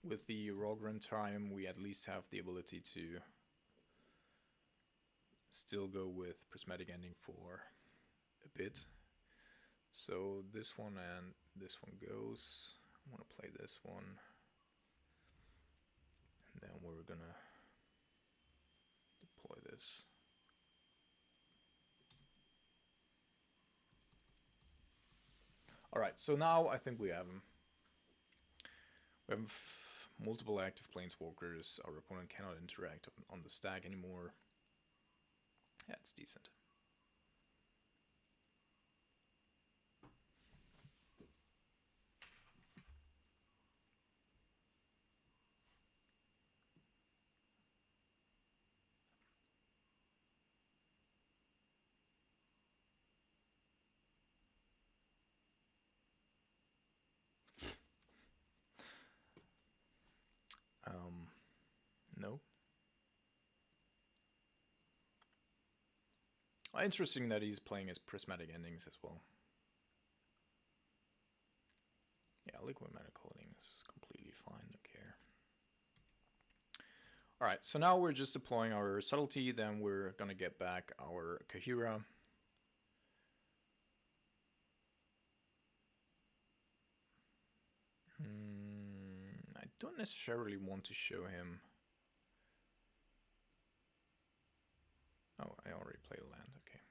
With the Rogran time, we at least have the ability to still go with Prismatic Ending for a bit. So this one and this one goes. I want to play this one. And then we're gonna deploy this. Alright, so now I think we have him. We have multiple active planeswalkers. Our opponent cannot interact on the stack anymore. Yeah, it's decent. No. Interesting that he's playing his Prismatic Endings as well. Yeah, Liquid Mana Clothing is completely fine, don't care. Alright, so now we're just deploying our Subtlety, then we're gonna get back our Kahira. I don't necessarily want to show him. Oh, I already played a land, okay.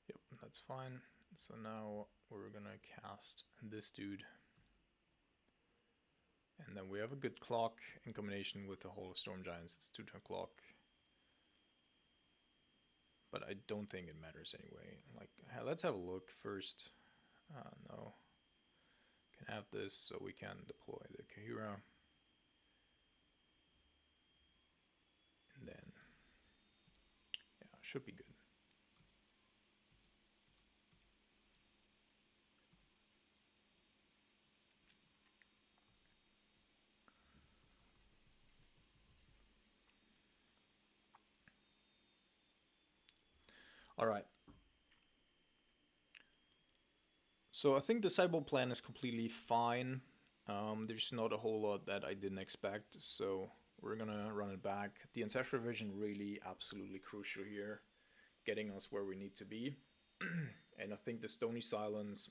Yep, that's fine. So now we're gonna cast this dude. And then we have a good clock in combination with the Hall of Storm Giants. It's 2-turn clock. But I don't think it matters anyway. Like, let's have a look first. No. Can have this so we can deploy the Kahira. And then, yeah, should be good. All right. So I think the sideboard plan is completely fine. There's not a whole lot that I didn't expect, so we're gonna run it back. The Ancestral Vision really absolutely crucial here, getting us where we need to be. And I think the Stony Silence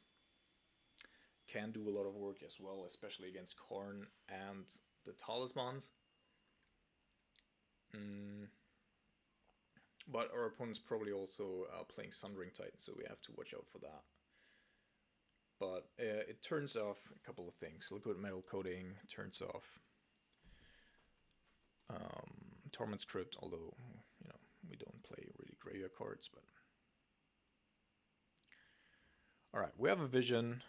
can do a lot of work as well, especially against Karn and the Talismans. But our opponent's probably also playing Sundering Titan, so we have to watch out for that. But it turns off a couple of things. Liquid Metal Coating turns off Torment Script, although, you know, we don't play really graveyard cards, but... All right, we have a vision.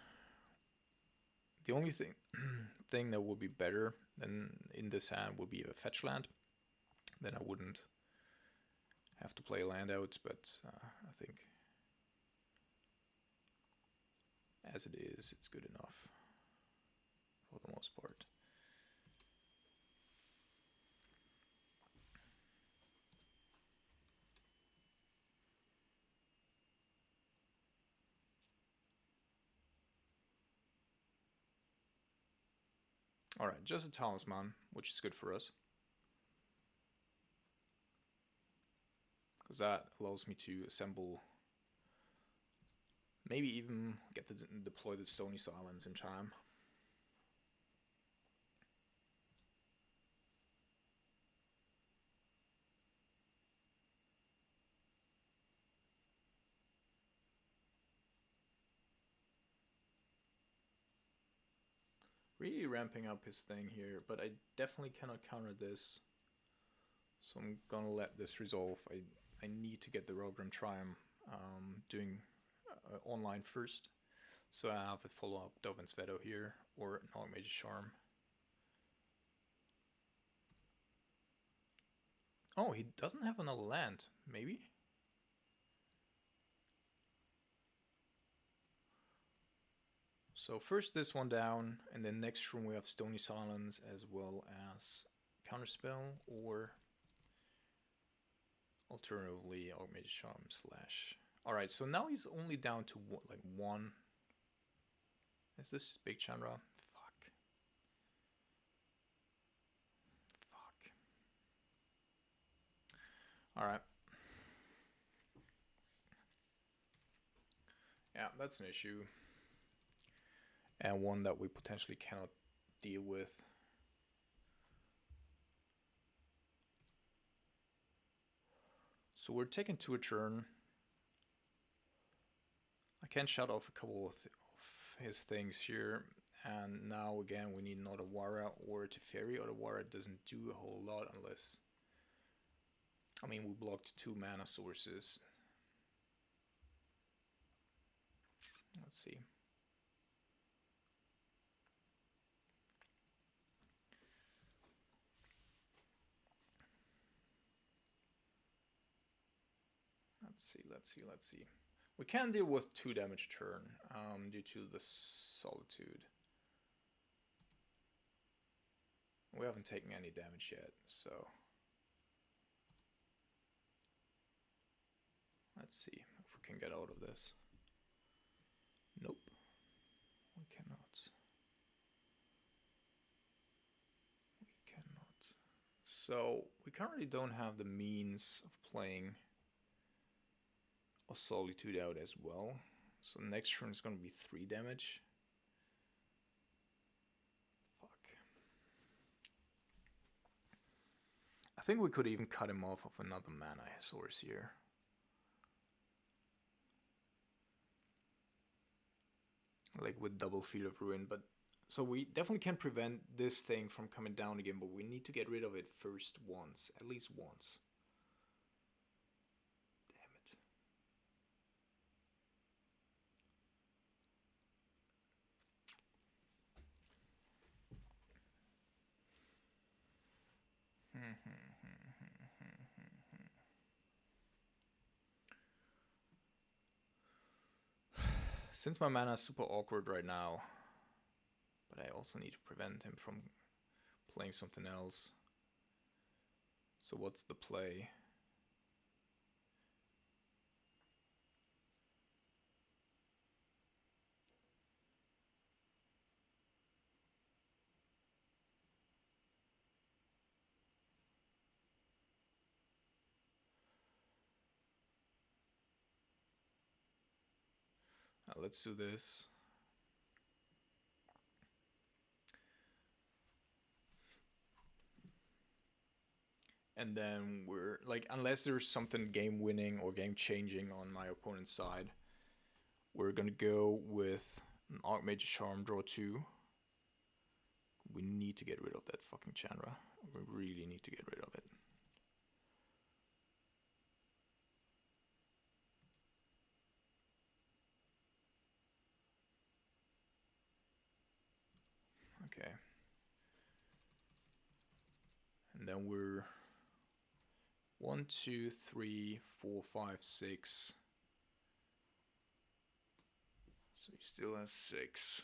The only thing that would be better than in this hand would be a fetch land. Then I wouldn't have to play land out, but I think as it is, it's good enough for the most part. Alright, just a talisman, which is good for us. Because that allows me to assemble, maybe even get to deploy the Stony Silence in time. Really ramping up his thing here, but I definitely cannot counter this. So I'm gonna let this resolve. I need to get the Rogram Triumph doing online first. So I have a follow-up Dovin's Veto here, or an Archmage's Charm. Oh, he doesn't have another land, maybe? So first this one down, and then next room we have Stony Silence as well as Counterspell, or alternatively Archmage's Charm slash. Alright, so now he's only down to like one. Is this Big Chandra? Fuck. Alright. Yeah, that's an issue. And one that we potentially cannot deal with. So we're taking 2 a turn. I can shut off a couple of his things here. And now again we need an Otawara or a Teferi. Otawara doesn't do a whole lot unless... I mean, we blocked 2 mana sources. Let's see. Let's see. We can deal with 2 damage a turn due to the Solitude. We haven't taken any damage yet, so... Let's see if we can get out of this. Nope. We cannot. So, we currently don't have the means of playing a Solitude out as well. So next turn is going to be 3 damage. Fuck. I think we could even cut him off of another mana source here. Like with double Field of Ruin, but... So we definitely can prevent this thing from coming down again, but we need to get rid of it first once. At least once. Since my mana is super awkward right now, but I also need to prevent him from playing something else. So what's the play? Let's do this. And then we're like, unless there's something game winning or game changing on my opponent's side, we're gonna go with an Archmage's Charm, draw 2. We need to get rid of that fucking Chandra. We really need to get rid of it. Okay. And then we're 1, 2, 3, 4, 5, 6. So he still has 6.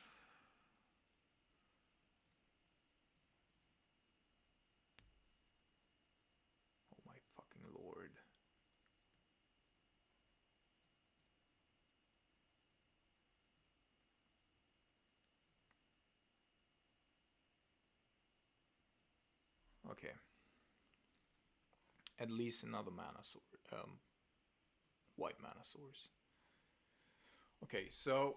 Oh my fucking lord. Okay. At least another mana source. White mana source. Okay, so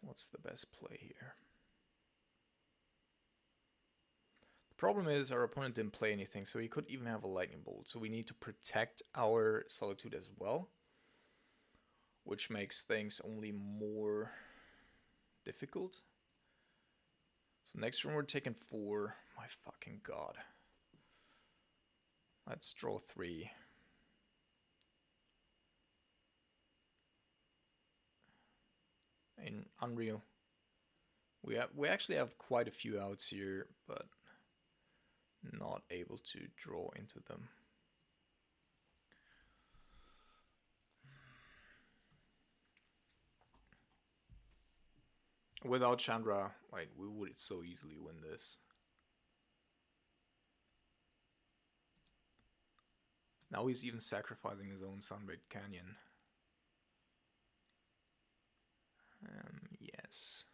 what's the best play here? The problem is our opponent didn't play anything, so he could even have a lightning bolt. So we need to protect our Solitude as well, which makes things only more difficult. So next turn we're taking 4. My fucking god. Let's draw 3. In Unreal. We actually have quite a few outs here, but not able to draw into them. Without Chandra, like, we would so easily win this. Now he's even sacrificing his own Sunbaked Canyon. Yes.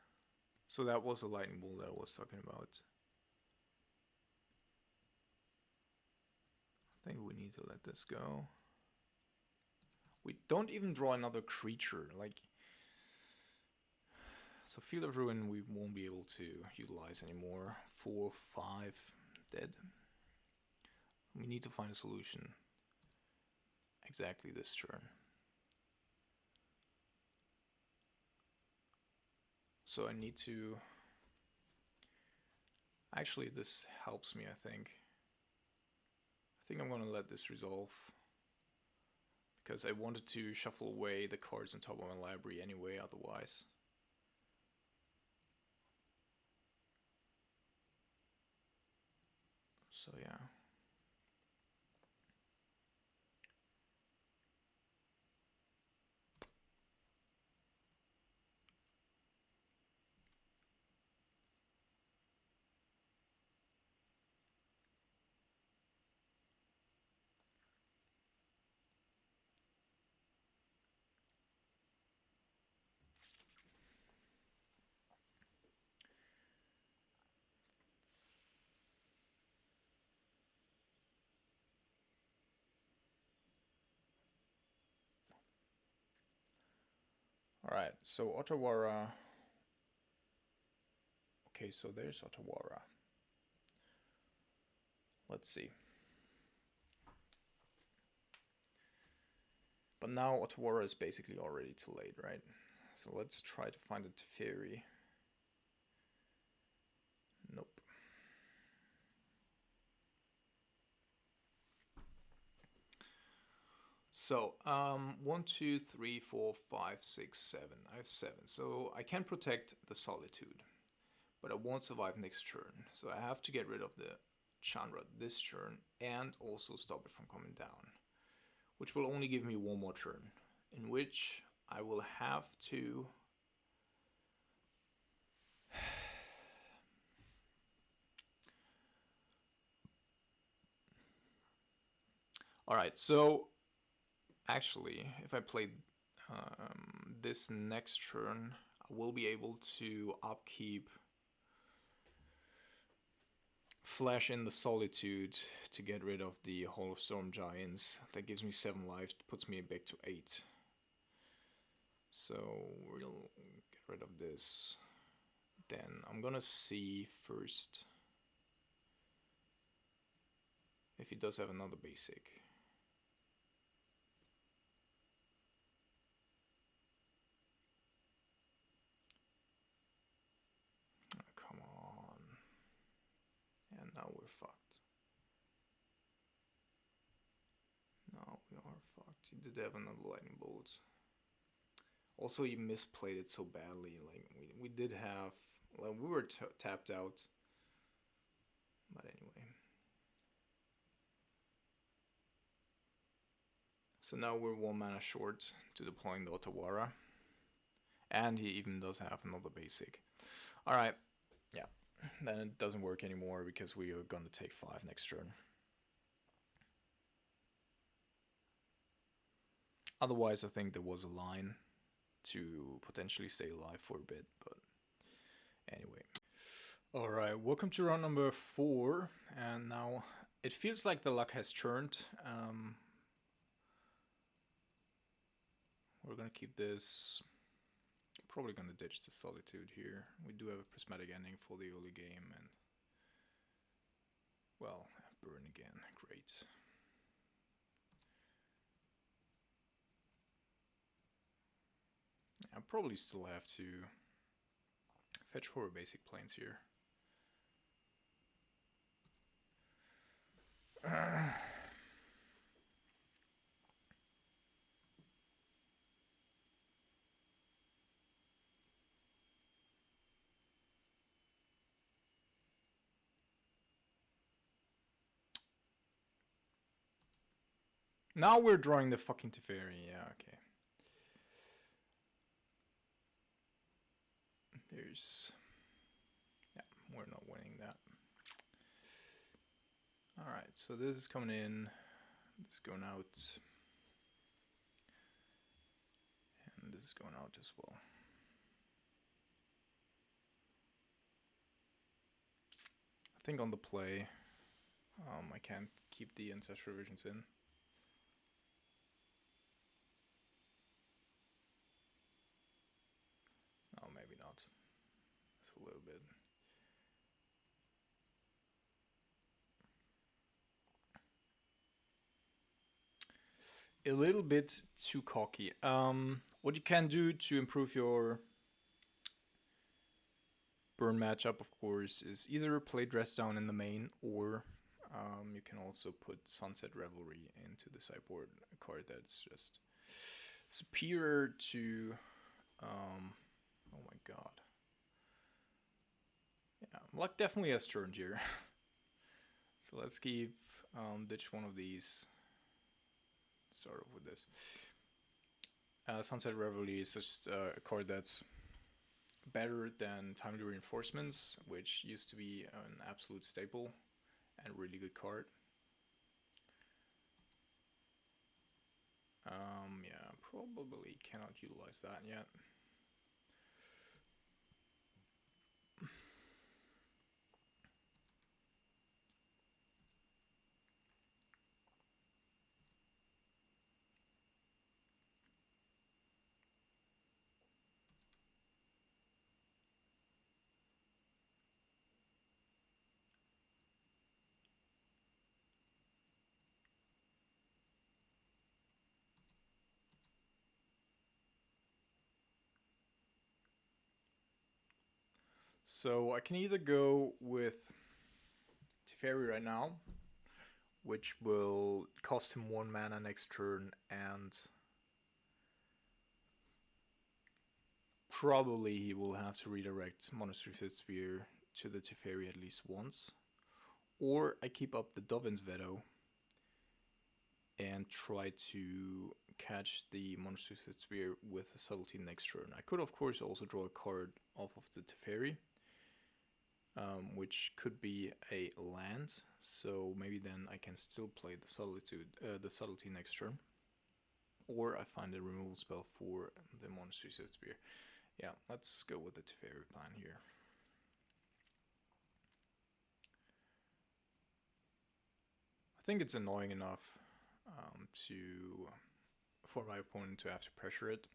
So that was the lightning bolt that I was talking about. I think we need to let this go. We don't even draw another creature. Like, so Field of Ruin we won't be able to utilize anymore. 4, 5, dead. We need to find a solution. Exactly this turn. So I need to... Actually, this helps me, I think. I think I'm gonna let this resolve. Because I wanted to shuffle away the cards on top of my library anyway, otherwise. So yeah. Alright, so Otawara. Okay, so there's Otawara. Let's see. But now Otawara is basically already too late, right? So let's try to find a Teferi. Nope. So, 1, 2, 3, 4, 5, 6, 7. I have 7. So I can protect the Solitude, but I won't survive next turn. So I have to get rid of the Chandra this turn and also stop it from coming down, which will only give me one more turn, in which I will have to... Alright, so actually, if I play this next turn, I will be able to upkeep Flash in the Solitude to get rid of the Hall of Storm Giants. That gives me 7 lives, puts me back to 8. So we'll get rid of this. Then I'm gonna see first if he does have another basic. Oh, come on. And now we're fucked. He did have another lightning bolt. Also, he misplayed it so badly. Like we did have, like we were tapped out. But anyway. So now we're 1 mana short to deploying the Otawara. And he even does have another basic. Alright, yeah. Then it doesn't work anymore because we are gonna take 5 next turn. Otherwise, I think there was a line to potentially stay alive for a bit, but anyway. Alright, welcome to round number 4, and now it feels like the luck has turned. We're gonna keep this. Probably gonna ditch the Solitude here. We do have a prismatic ending for the early game, and well, burn again, great. I probably still have to fetch 4 basic planes here. Now we're drawing the fucking Teferi, yeah, okay. There's... yeah, we're not winning that. Alright, so this is coming in, this is going out, and this is going out as well. I think on the play, I can't keep the Ancestral Visions in. Oh, maybe not. It's a little bit. A little bit too cocky. What you can do to improve your burn matchup, of course, is either play Dress Down in the main, or you can also put Sunset Revelry into the sideboard, a card that's just superior to... oh my god. Yeah, luck definitely has turned here. So let's keep ditch one of these. Start off with this. Sunset Revelry is just a card that's better than Timely Reinforcements, which used to be an absolute staple and really good card. Yeah, probably cannot utilize that yet. So I can either go with Teferi right now, which will cost him 1 mana next turn, and probably he will have to redirect Monastery Fifth Spear to the Teferi at least once. Or I keep up the Dovin's Veto and try to catch the Monastery Fifth Spear with the Subtlety next turn. I could of course also draw a card off of the Teferi, which could be a land, so maybe then I can still play the Subtlety next turn. Or I find a removal spell for the Monastery Fifth Spear. Yeah, let's go with the Teferi plan here. I think it's annoying enough for my opponent to have to pressure it.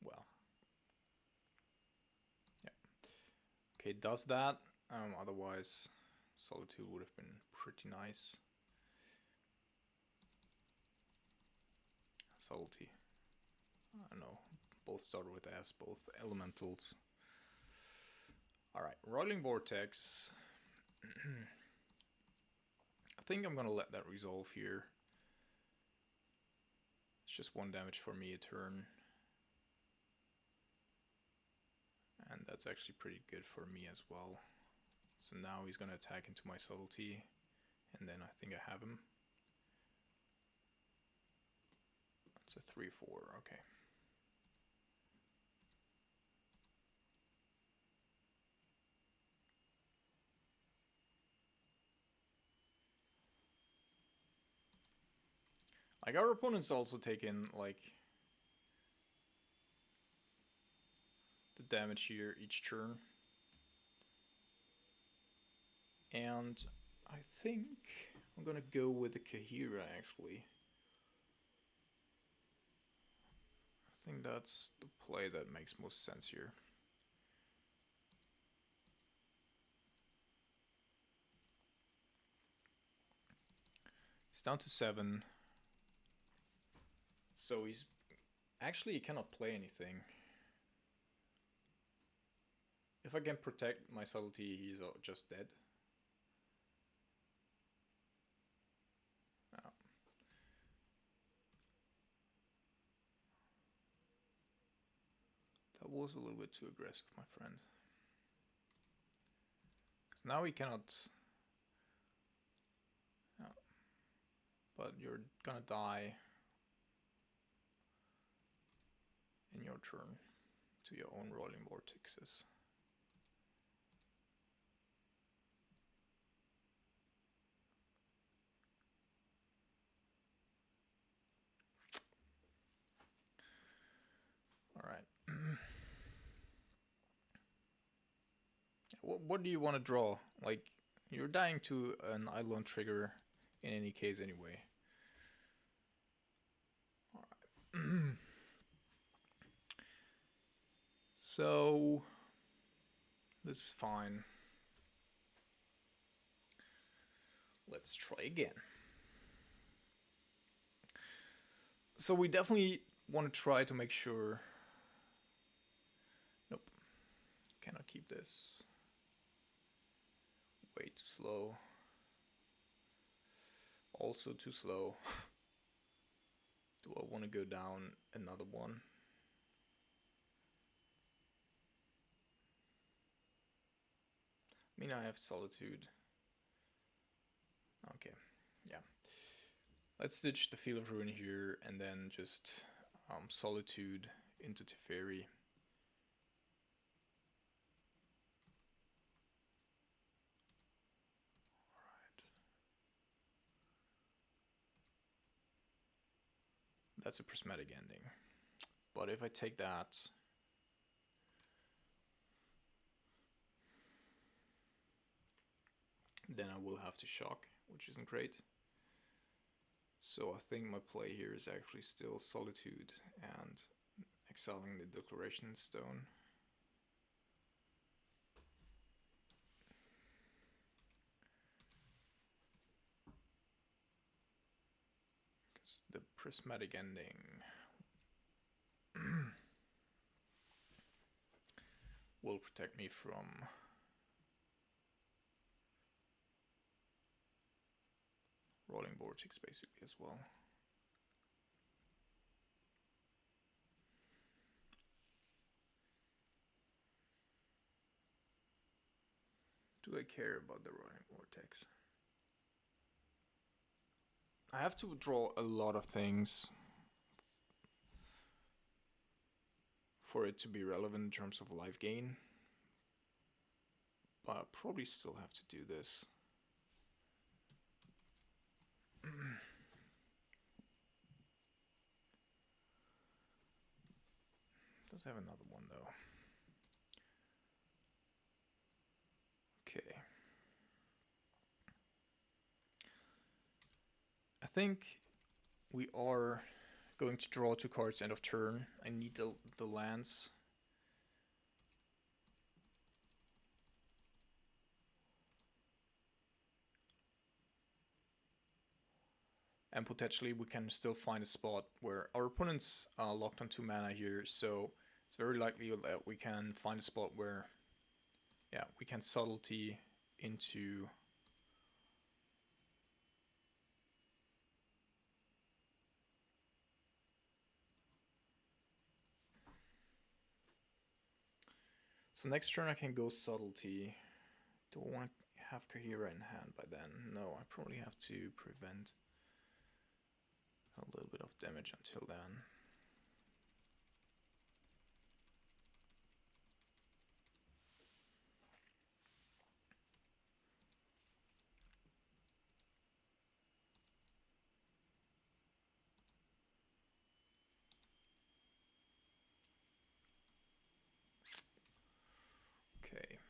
Well, yeah. Okay, it does that. Otherwise, Solitude would have been pretty nice. Subtlety. I don't know. Both start with S, both elementals. Alright, Roiling Vortex I think I'm gonna let that resolve here. It's just 1 damage for me a turn. And that's actually pretty good for me as well. So now he's gonna attack into my subtlety, and then I think I have him. It's a 3/4, okay. Like, our opponents also take in, like, the damage here each turn. And I think I'm gonna go with the Kahira, actually. I think that's the play that makes most sense here. He's down to 7. So he's... Actually, he cannot play anything. If I can protect my subtlety, he's just dead. Oh. That was a little bit too aggressive, my friend. Because now he cannot... Oh. But you're gonna die in your turn to your own rolling vortexes. Alright. What do you want to draw? Like, you're dying to an Eidolon trigger in any case anyway. Alright. So, this is fine. Let's try again. So we definitely want to try to make sure... Nope. Cannot keep this. Way too slow. Also too slow. Do I want to go down another one? I mean, I have Solitude. Okay, yeah. Let's ditch the Field of Ruin here and then just Solitude into Teferi. Alright. That's a prismatic ending. But if I take that... then I will have to shock, which isn't great. So I think my play here is actually still Solitude and exiling the Declaration Stone. Because the prismatic ending will protect me from rolling vortex basically as well. Do I care about the rolling vortex? I have to draw a lot of things for it to be relevant in terms of life gain. But I probably still have to do this. Does have another one though. Okay. I think we are going to draw 2 cards end of turn. I need the lands. And potentially we can still find a spot where our opponent's locked on 2 mana here, so it's very likely that we can find a spot where, yeah, we can subtlety into... So next turn I can go Subtlety. Do I want to have Cohera in hand by then? No, I probably have to prevent a little bit of damage until then. Okay.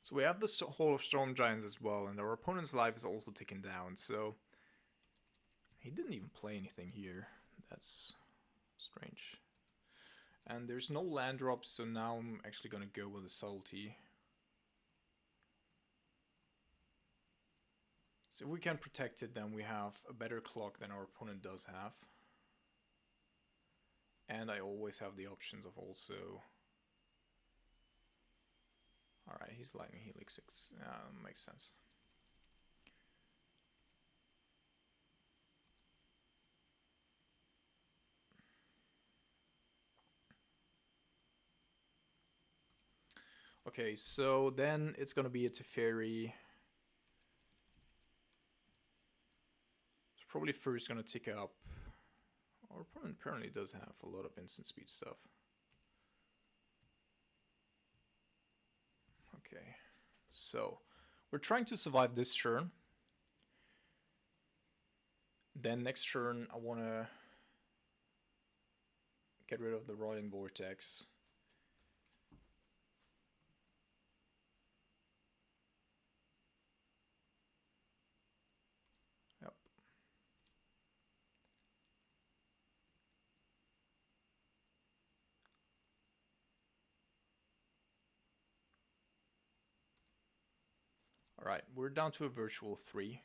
So we have the Hall of Storm Giants as well, and our opponent's life is also ticking down, so... He didn't even play anything here. That's strange. And there's no land drops, so now I'm actually gonna go with the Subtlety. So if we can protect it, then we have a better clock than our opponent does have. And I always have the options of also... Alright, he's Lightning Helix. Makes sense. Okay, so then it's gonna be a Teferi. It's probably first gonna tick up. Our opponent apparently does have a lot of instant speed stuff. Okay, so we're trying to survive this turn. Then next turn I wanna get rid of the Roiling Vortex. Yep. Alright, we're down to a virtual 3.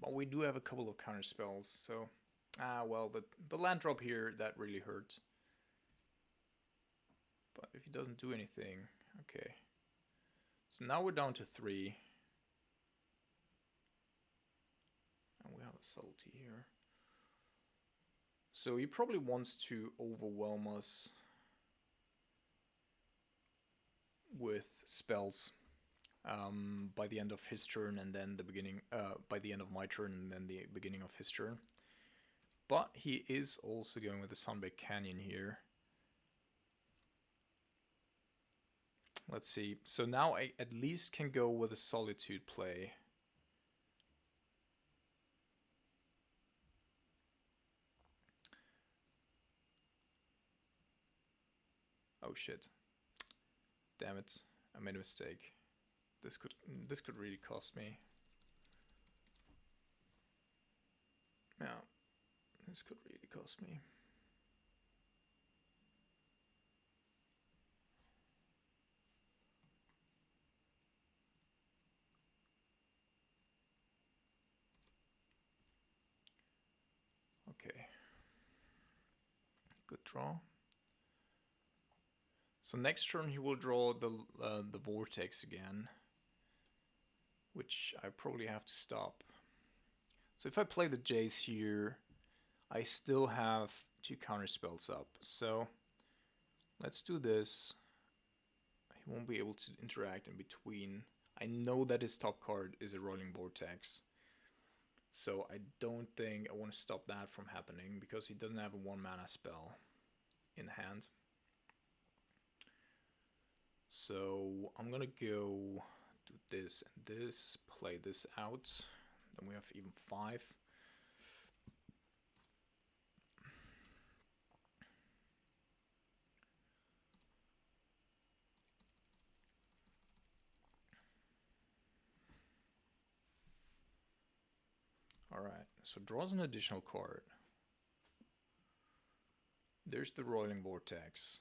But we do have a couple of counter spells, so... well, the land drop here, that really hurts. But if he doesn't do anything, okay. So now we're down to 3. And we have a Subtlety here. So he probably wants to overwhelm us with spells by the end of his turn, and then the beginning, by the end of my turn, and then the beginning of his turn. But he is also going with the Sunbaked Canyon here. Let's see. So now I at least can go with a Solitude play. Oh shit. Damn it. I made a mistake. This could really cost me. Yeah. This could really cost me. Okay. Good draw. So next turn he will draw the Vortex again, which I probably have to stop. So if I play the Jace here, I still have 2 counter spells up. So let's do this. He won't be able to interact in between. I know that his top card is a Roiling Vortex, so I don't think I want to stop that from happening because he doesn't have a 1 mana spell in hand. So I'm gonna go do this and this, play this out. Then we have even 5. Alright, so draws an additional card. There's the Roiling Vortex.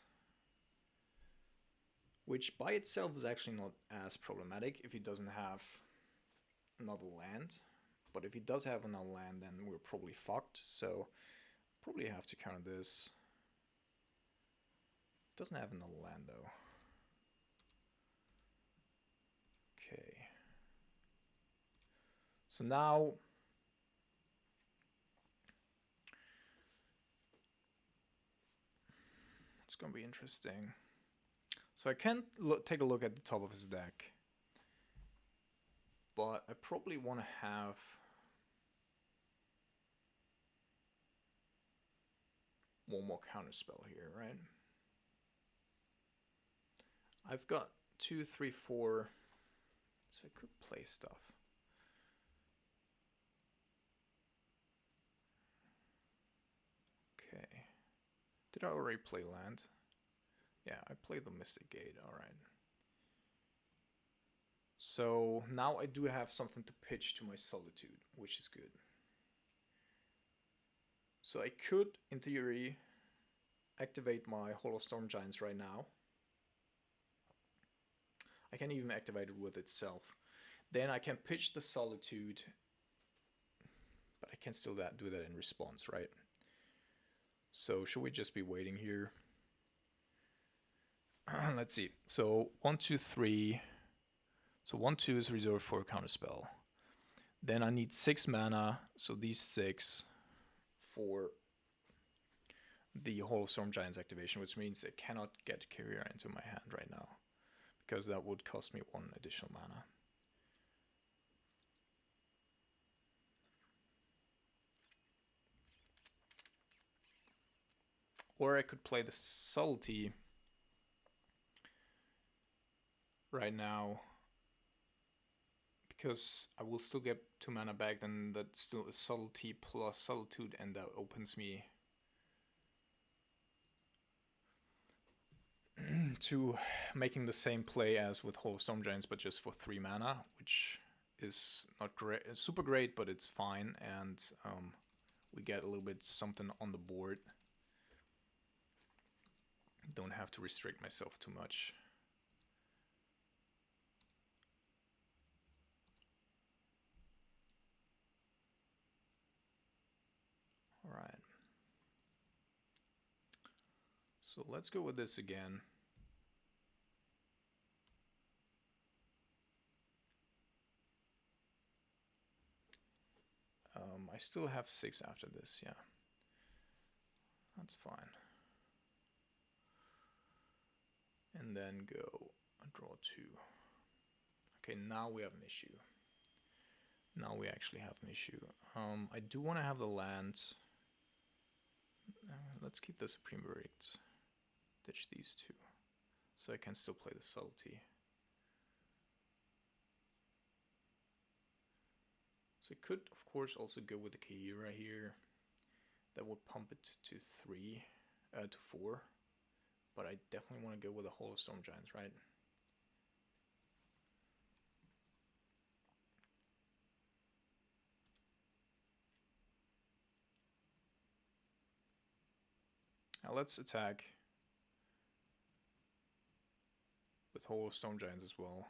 which by itself is actually not as problematic if he doesn't have another land. But if he does have another land, then we're probably fucked. So probably have to counter this. Doesn't have another land though. Okay. So now it's gonna be interesting. So I can take a look at the top of his deck, but I probably want to have one more counterspell here, right? I've got 2, 3, 4, so I could play stuff. Okay. Did I already play land? Yeah, I played the Mystic Gate, alright. So now I do have something to pitch to my Solitude, which is good. So I could, in theory, activate my Hollow Storm Giants right now. I can even activate it with itself. Then I can pitch the Solitude, but I can still do that in response, right? So should we just be waiting here? Let's see. So 1, 2, 3. So 1, 2 is reserved for a counterspell. Then I need 6 mana, so these 6 for the Hollow Storm Giants activation, which means I cannot get Carrier into my hand right now, because that would cost me 1 additional mana. Or I could play the Subtlety right now, because I will still get 2 mana back, then that's still a Subtlety plus Solitude, and that opens me to making the same play as with Hollow Storm Giants, but just for 3 mana, which is not great, super great, but it's fine, and we get a little bit something on the board. Don't have to restrict myself too much. All right. So let's go with this again. I still have 6 after this, yeah. That's fine. And then go draw 2. Okay, now we have an issue. Now we actually have an issue. I do want to have the lands. Let's keep the Supreme Verdict. Ditch these 2. So I can still play the Subtlety. So I could, of course, also go with the Kahira here. That would pump it to 3, to 4. But I definitely want to go with the Hollow Storm Giants, right? Now let's attack with Hollow Storm Giants as well.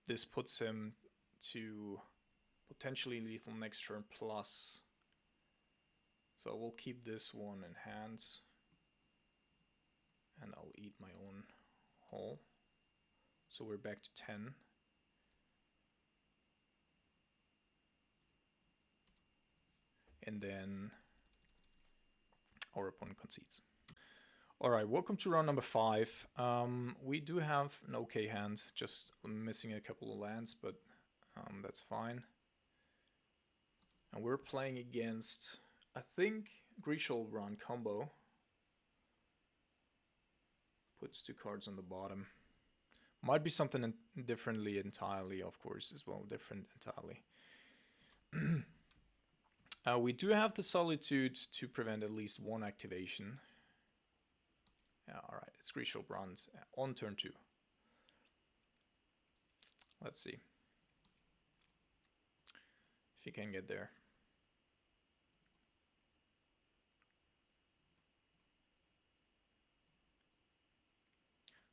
This puts him to potentially lethal next turn plus. So I will keep this one in hands. And I'll eat my own hole. So we're back to 10. And then our opponent concedes. Alright, welcome to round number 5. We do have an okay hand, just missing a couple of lands, but that's fine. And we're playing against, I think, Grieshoalbrand combo. Puts 2 cards on the bottom. Might be something differently entirely, of course, as well. Different entirely. We do have the Solitude to prevent at least 1 activation. Yeah, alright, it's Grieshoalbrand on turn 2. Let's see. you can get there.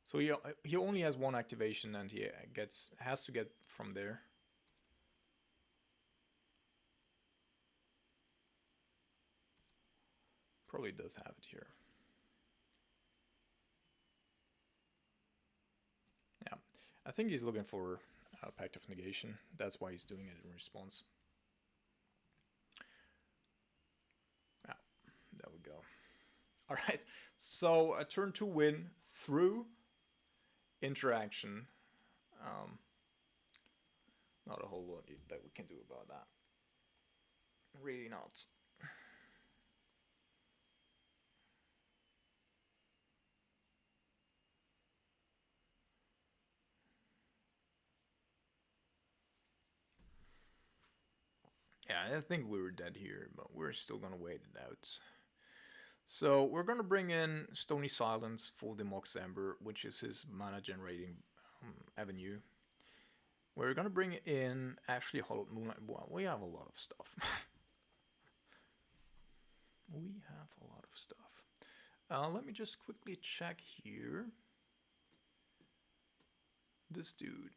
So he only has one activation, and he has to get from there. Probably does have it here. Yeah, I think he's looking for a Pact of Negation. That's why he's doing it in response. Yeah, there we go. All right, so a turn 2 win through interaction. Not a whole lot that we can do about that. Really not. Yeah, I think we were dead here, but we're still gonna wait it out. So we're gonna bring in Stony Silence for the Mox Ember, which is his mana generating avenue. We're gonna bring in actually Hollow Moonlight. Well, we have a lot of stuff. We have a lot of stuff. Let me just quickly check here. This dude.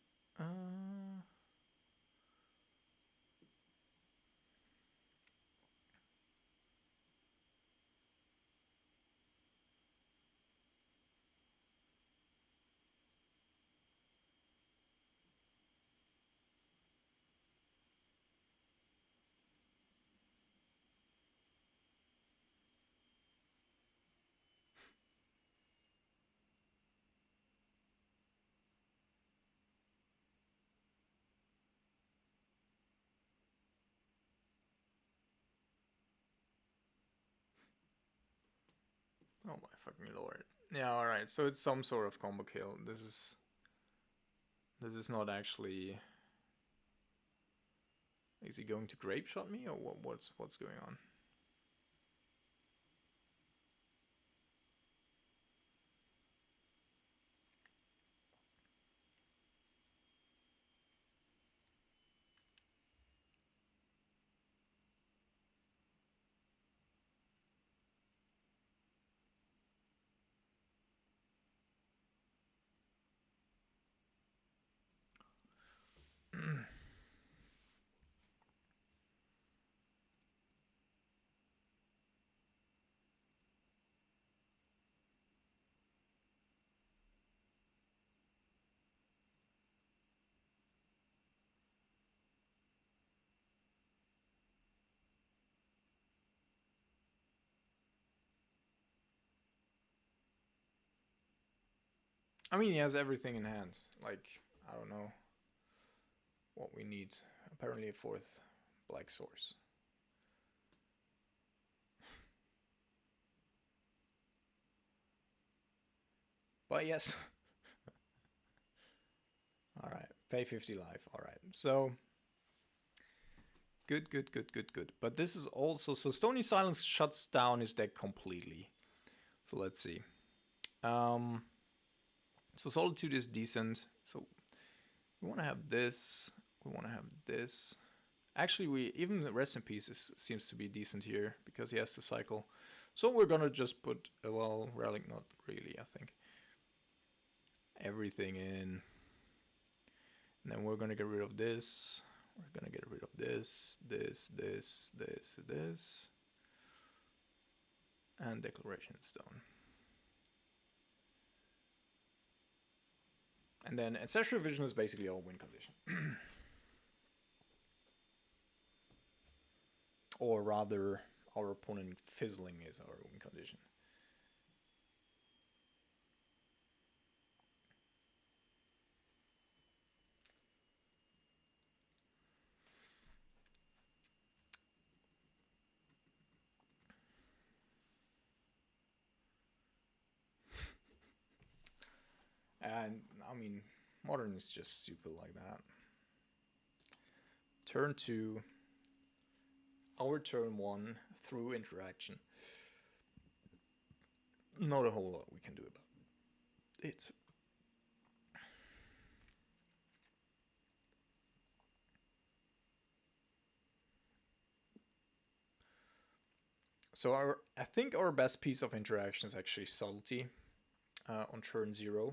Oh my fucking lord. Yeah, alright, so it's some sort of combo kill. This is not actually... Is he going to grape shot me, or what's going on? I mean, he has everything in hand. Like, I don't know what we need. Apparently a 4th black source. But yes. Alright, pay 50 life. Alright, so... Good. But this is also... So Stony Silence shuts down his deck completely. So let's see. So Solitude is decent. So we want to have this. We want to have this. Actually, even the Rest in Peace seems to be decent here because he has to cycle. So we're gonna just put, well, Relic not really, I think. Everything in. And then we're gonna get rid of this. We're gonna get rid of this. And Declaration Stone. And then Ancestral Vision is basically our win condition. Or rather, our opponent fizzling is our win condition. And, I mean, Modern is just stupid like that. Turn 2, our turn 1 through interaction. Not a whole lot we can do about it. So I think our best piece of interaction is actually subtlety on turn 0,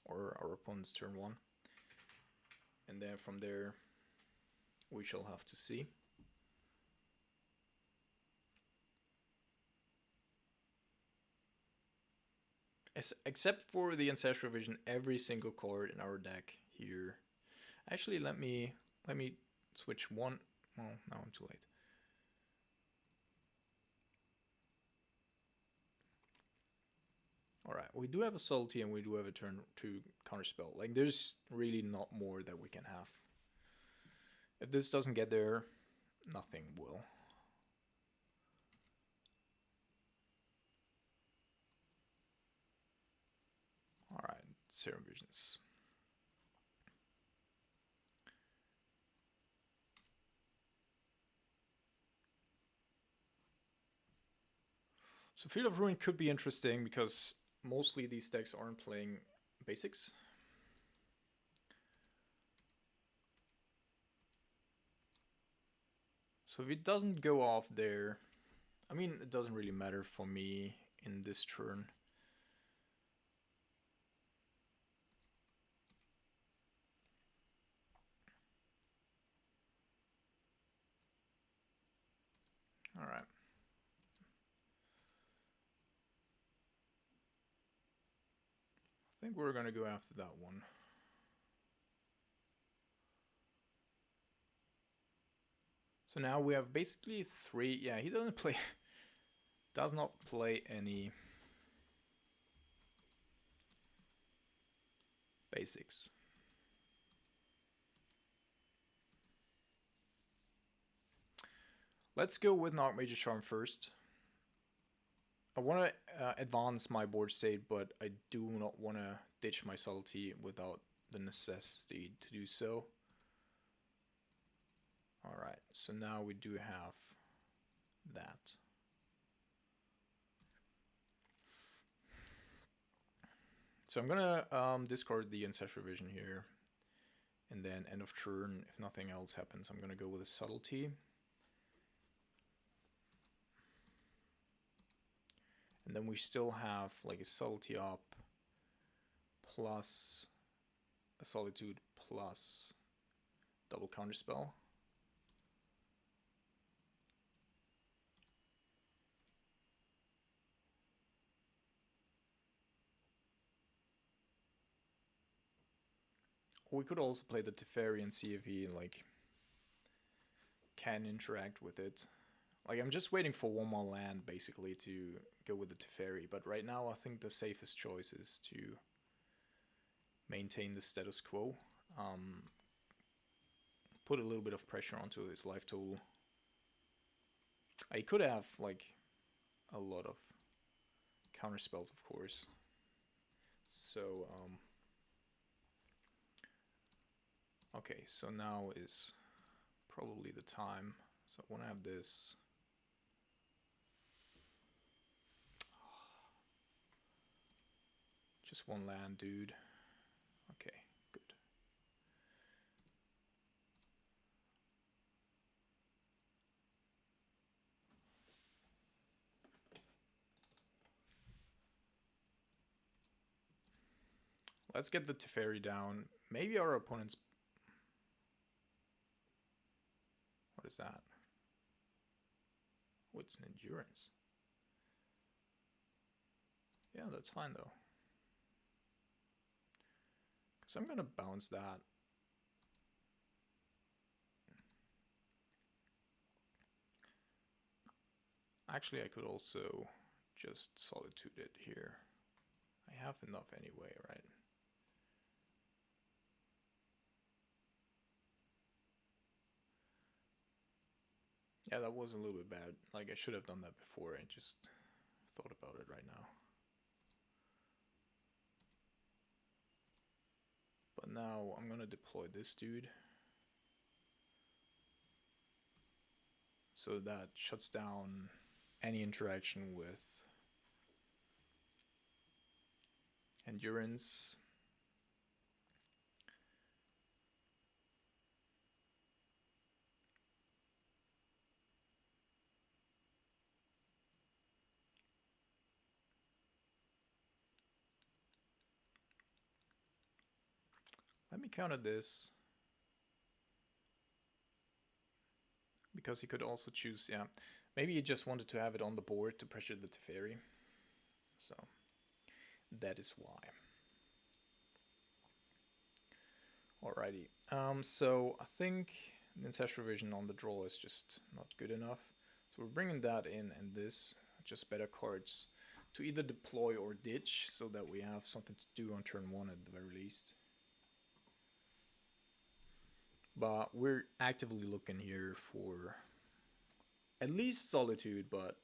or our opponent's turn 1. And then from there, we shall have to see. Except for the Ancestral Vision, every single card in our deck here. Actually, let me switch one. Well, now I'm too late. Alright, we do have a Subtlety and we do have a turn 2 counterspell. Like, there's really not more that we can have. If this doesn't get there, nothing will. Alright, Serum Visions. So Field of Ruin could be interesting because mostly these decks aren't playing basics. So if it doesn't go off there, I mean, it doesn't really matter for me in this turn. Alright. I think we're gonna go after that one. So now we have basically 3. Yeah, he does not play any basics. Let's go with Knock Major Charm first. I want to advance my board state, but I do not want to ditch my subtlety without the necessity to do so. Alright, so now we do have that. So I'm gonna discard the Ancestral Vision here, and then end of turn, if nothing else happens, I'm gonna go with a Subtlety. And then we still have like a Subtlety up, plus a Solitude, plus double Counterspell. We could also play the Teferi and see if he like can interact with it. Like, I'm just waiting for one more land basically to go with the Teferi, but right now I think the safest choice is to maintain the status quo. Put a little bit of pressure onto his life total. I could have like a lot of counter spells, of course. So okay, so now is probably the time. So I want to have this. Just one land, dude. Okay, good. Let's get the Teferi down. Maybe our opponent's... What is that? Oh, it's an Endurance. Yeah, that's fine though. Because I'm going to bounce that. Actually, I could also just Solitude it here. I have enough anyway, right? Yeah, that was a little bit bad. Like, I should have done that before. I just thought about it right now. But now I'm gonna deploy this dude. So that shuts down any interaction with Endurance. me counter this. Because he could also choose, yeah. Maybe he just wanted to have it on the board to pressure the Teferi. So, that is why. Alrighty. So, I think the Ancestral Vision on the draw is just not good enough. So, we're bringing that in and this. Just better cards to either deploy or ditch so that we have something to do on turn 1 at the very least. But we're actively looking here for at least Solitude, but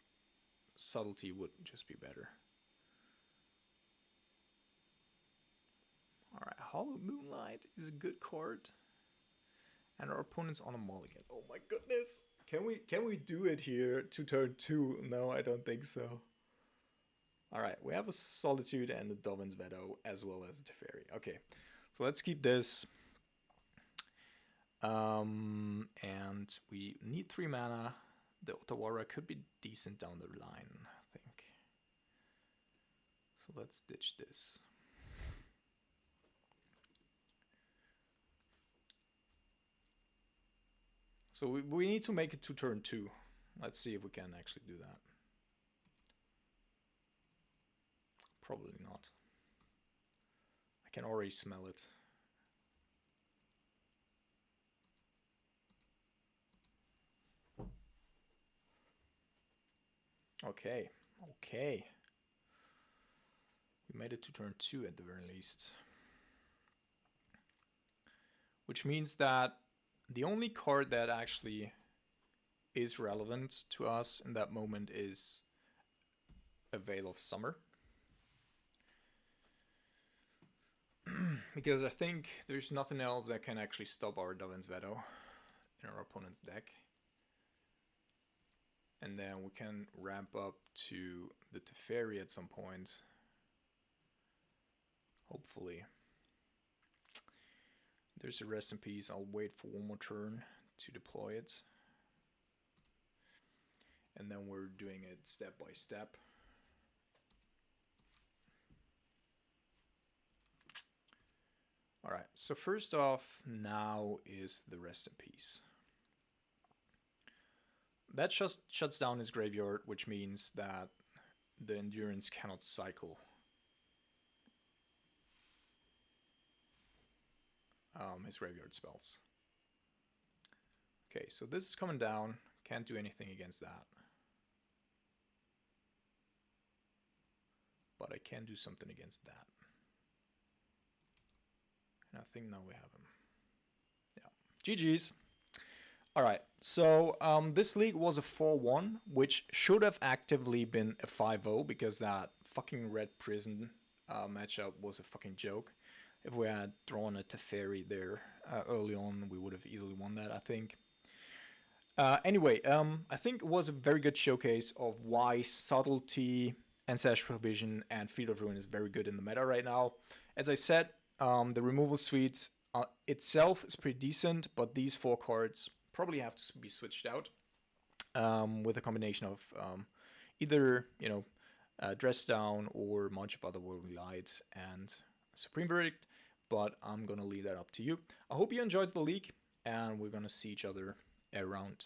Subtlety would just be better. Alright, Hollow Moonlight is a good card. And our opponent's on a mulligan. Oh my goodness. Can we do it here to turn 2? No, I don't think so. Alright, we have a Solitude and a Dovin's Veto as well as a Teferi. Okay, so let's keep this. And we need 3 mana. The Otawara could be decent down the line, I think. So let's ditch this. So we need to make it to turn 2. Let's see if we can actually do that. Probably not. I can already smell it. Okay, okay. We made it to turn 2 at the very least. Which means that the only card that actually is relevant to us in that moment is a Veil of Summer. Because I think there's nothing else that can actually stop our Dovin's Veto in our opponent's deck. And then we can ramp up to the Teferi at some point. Hopefully. There's a Rest in Peace. I'll wait for one more turn to deploy it. And then we're doing it step by step. Alright, so first off, now is the Rest in Peace. That just shuts down his graveyard, which means that the Endurance cannot cycle. His graveyard spells. Okay, so this is coming down. Can't do anything against that. But I can do something against that. And I think now we have him. Yeah. GG's. Alright, so this league was a 4-1, which should have actively been a 5-0 because that fucking Red Prison matchup was a fucking joke. If we had drawn a Teferi there early on, we would have easily won that, I think. Anyway, I think it was a very good showcase of why Subtlety, Ancestral Vision, and Field of Ruin is very good in the meta right now. As I said, the removal suite itself is pretty decent, but these 4 cards probably have to be switched out with a combination of either, Dress Down or March of Otherworldly Light and Supreme Verdict, but I'm going to leave that up to you. I hope you enjoyed the league, and we're going to see each other around.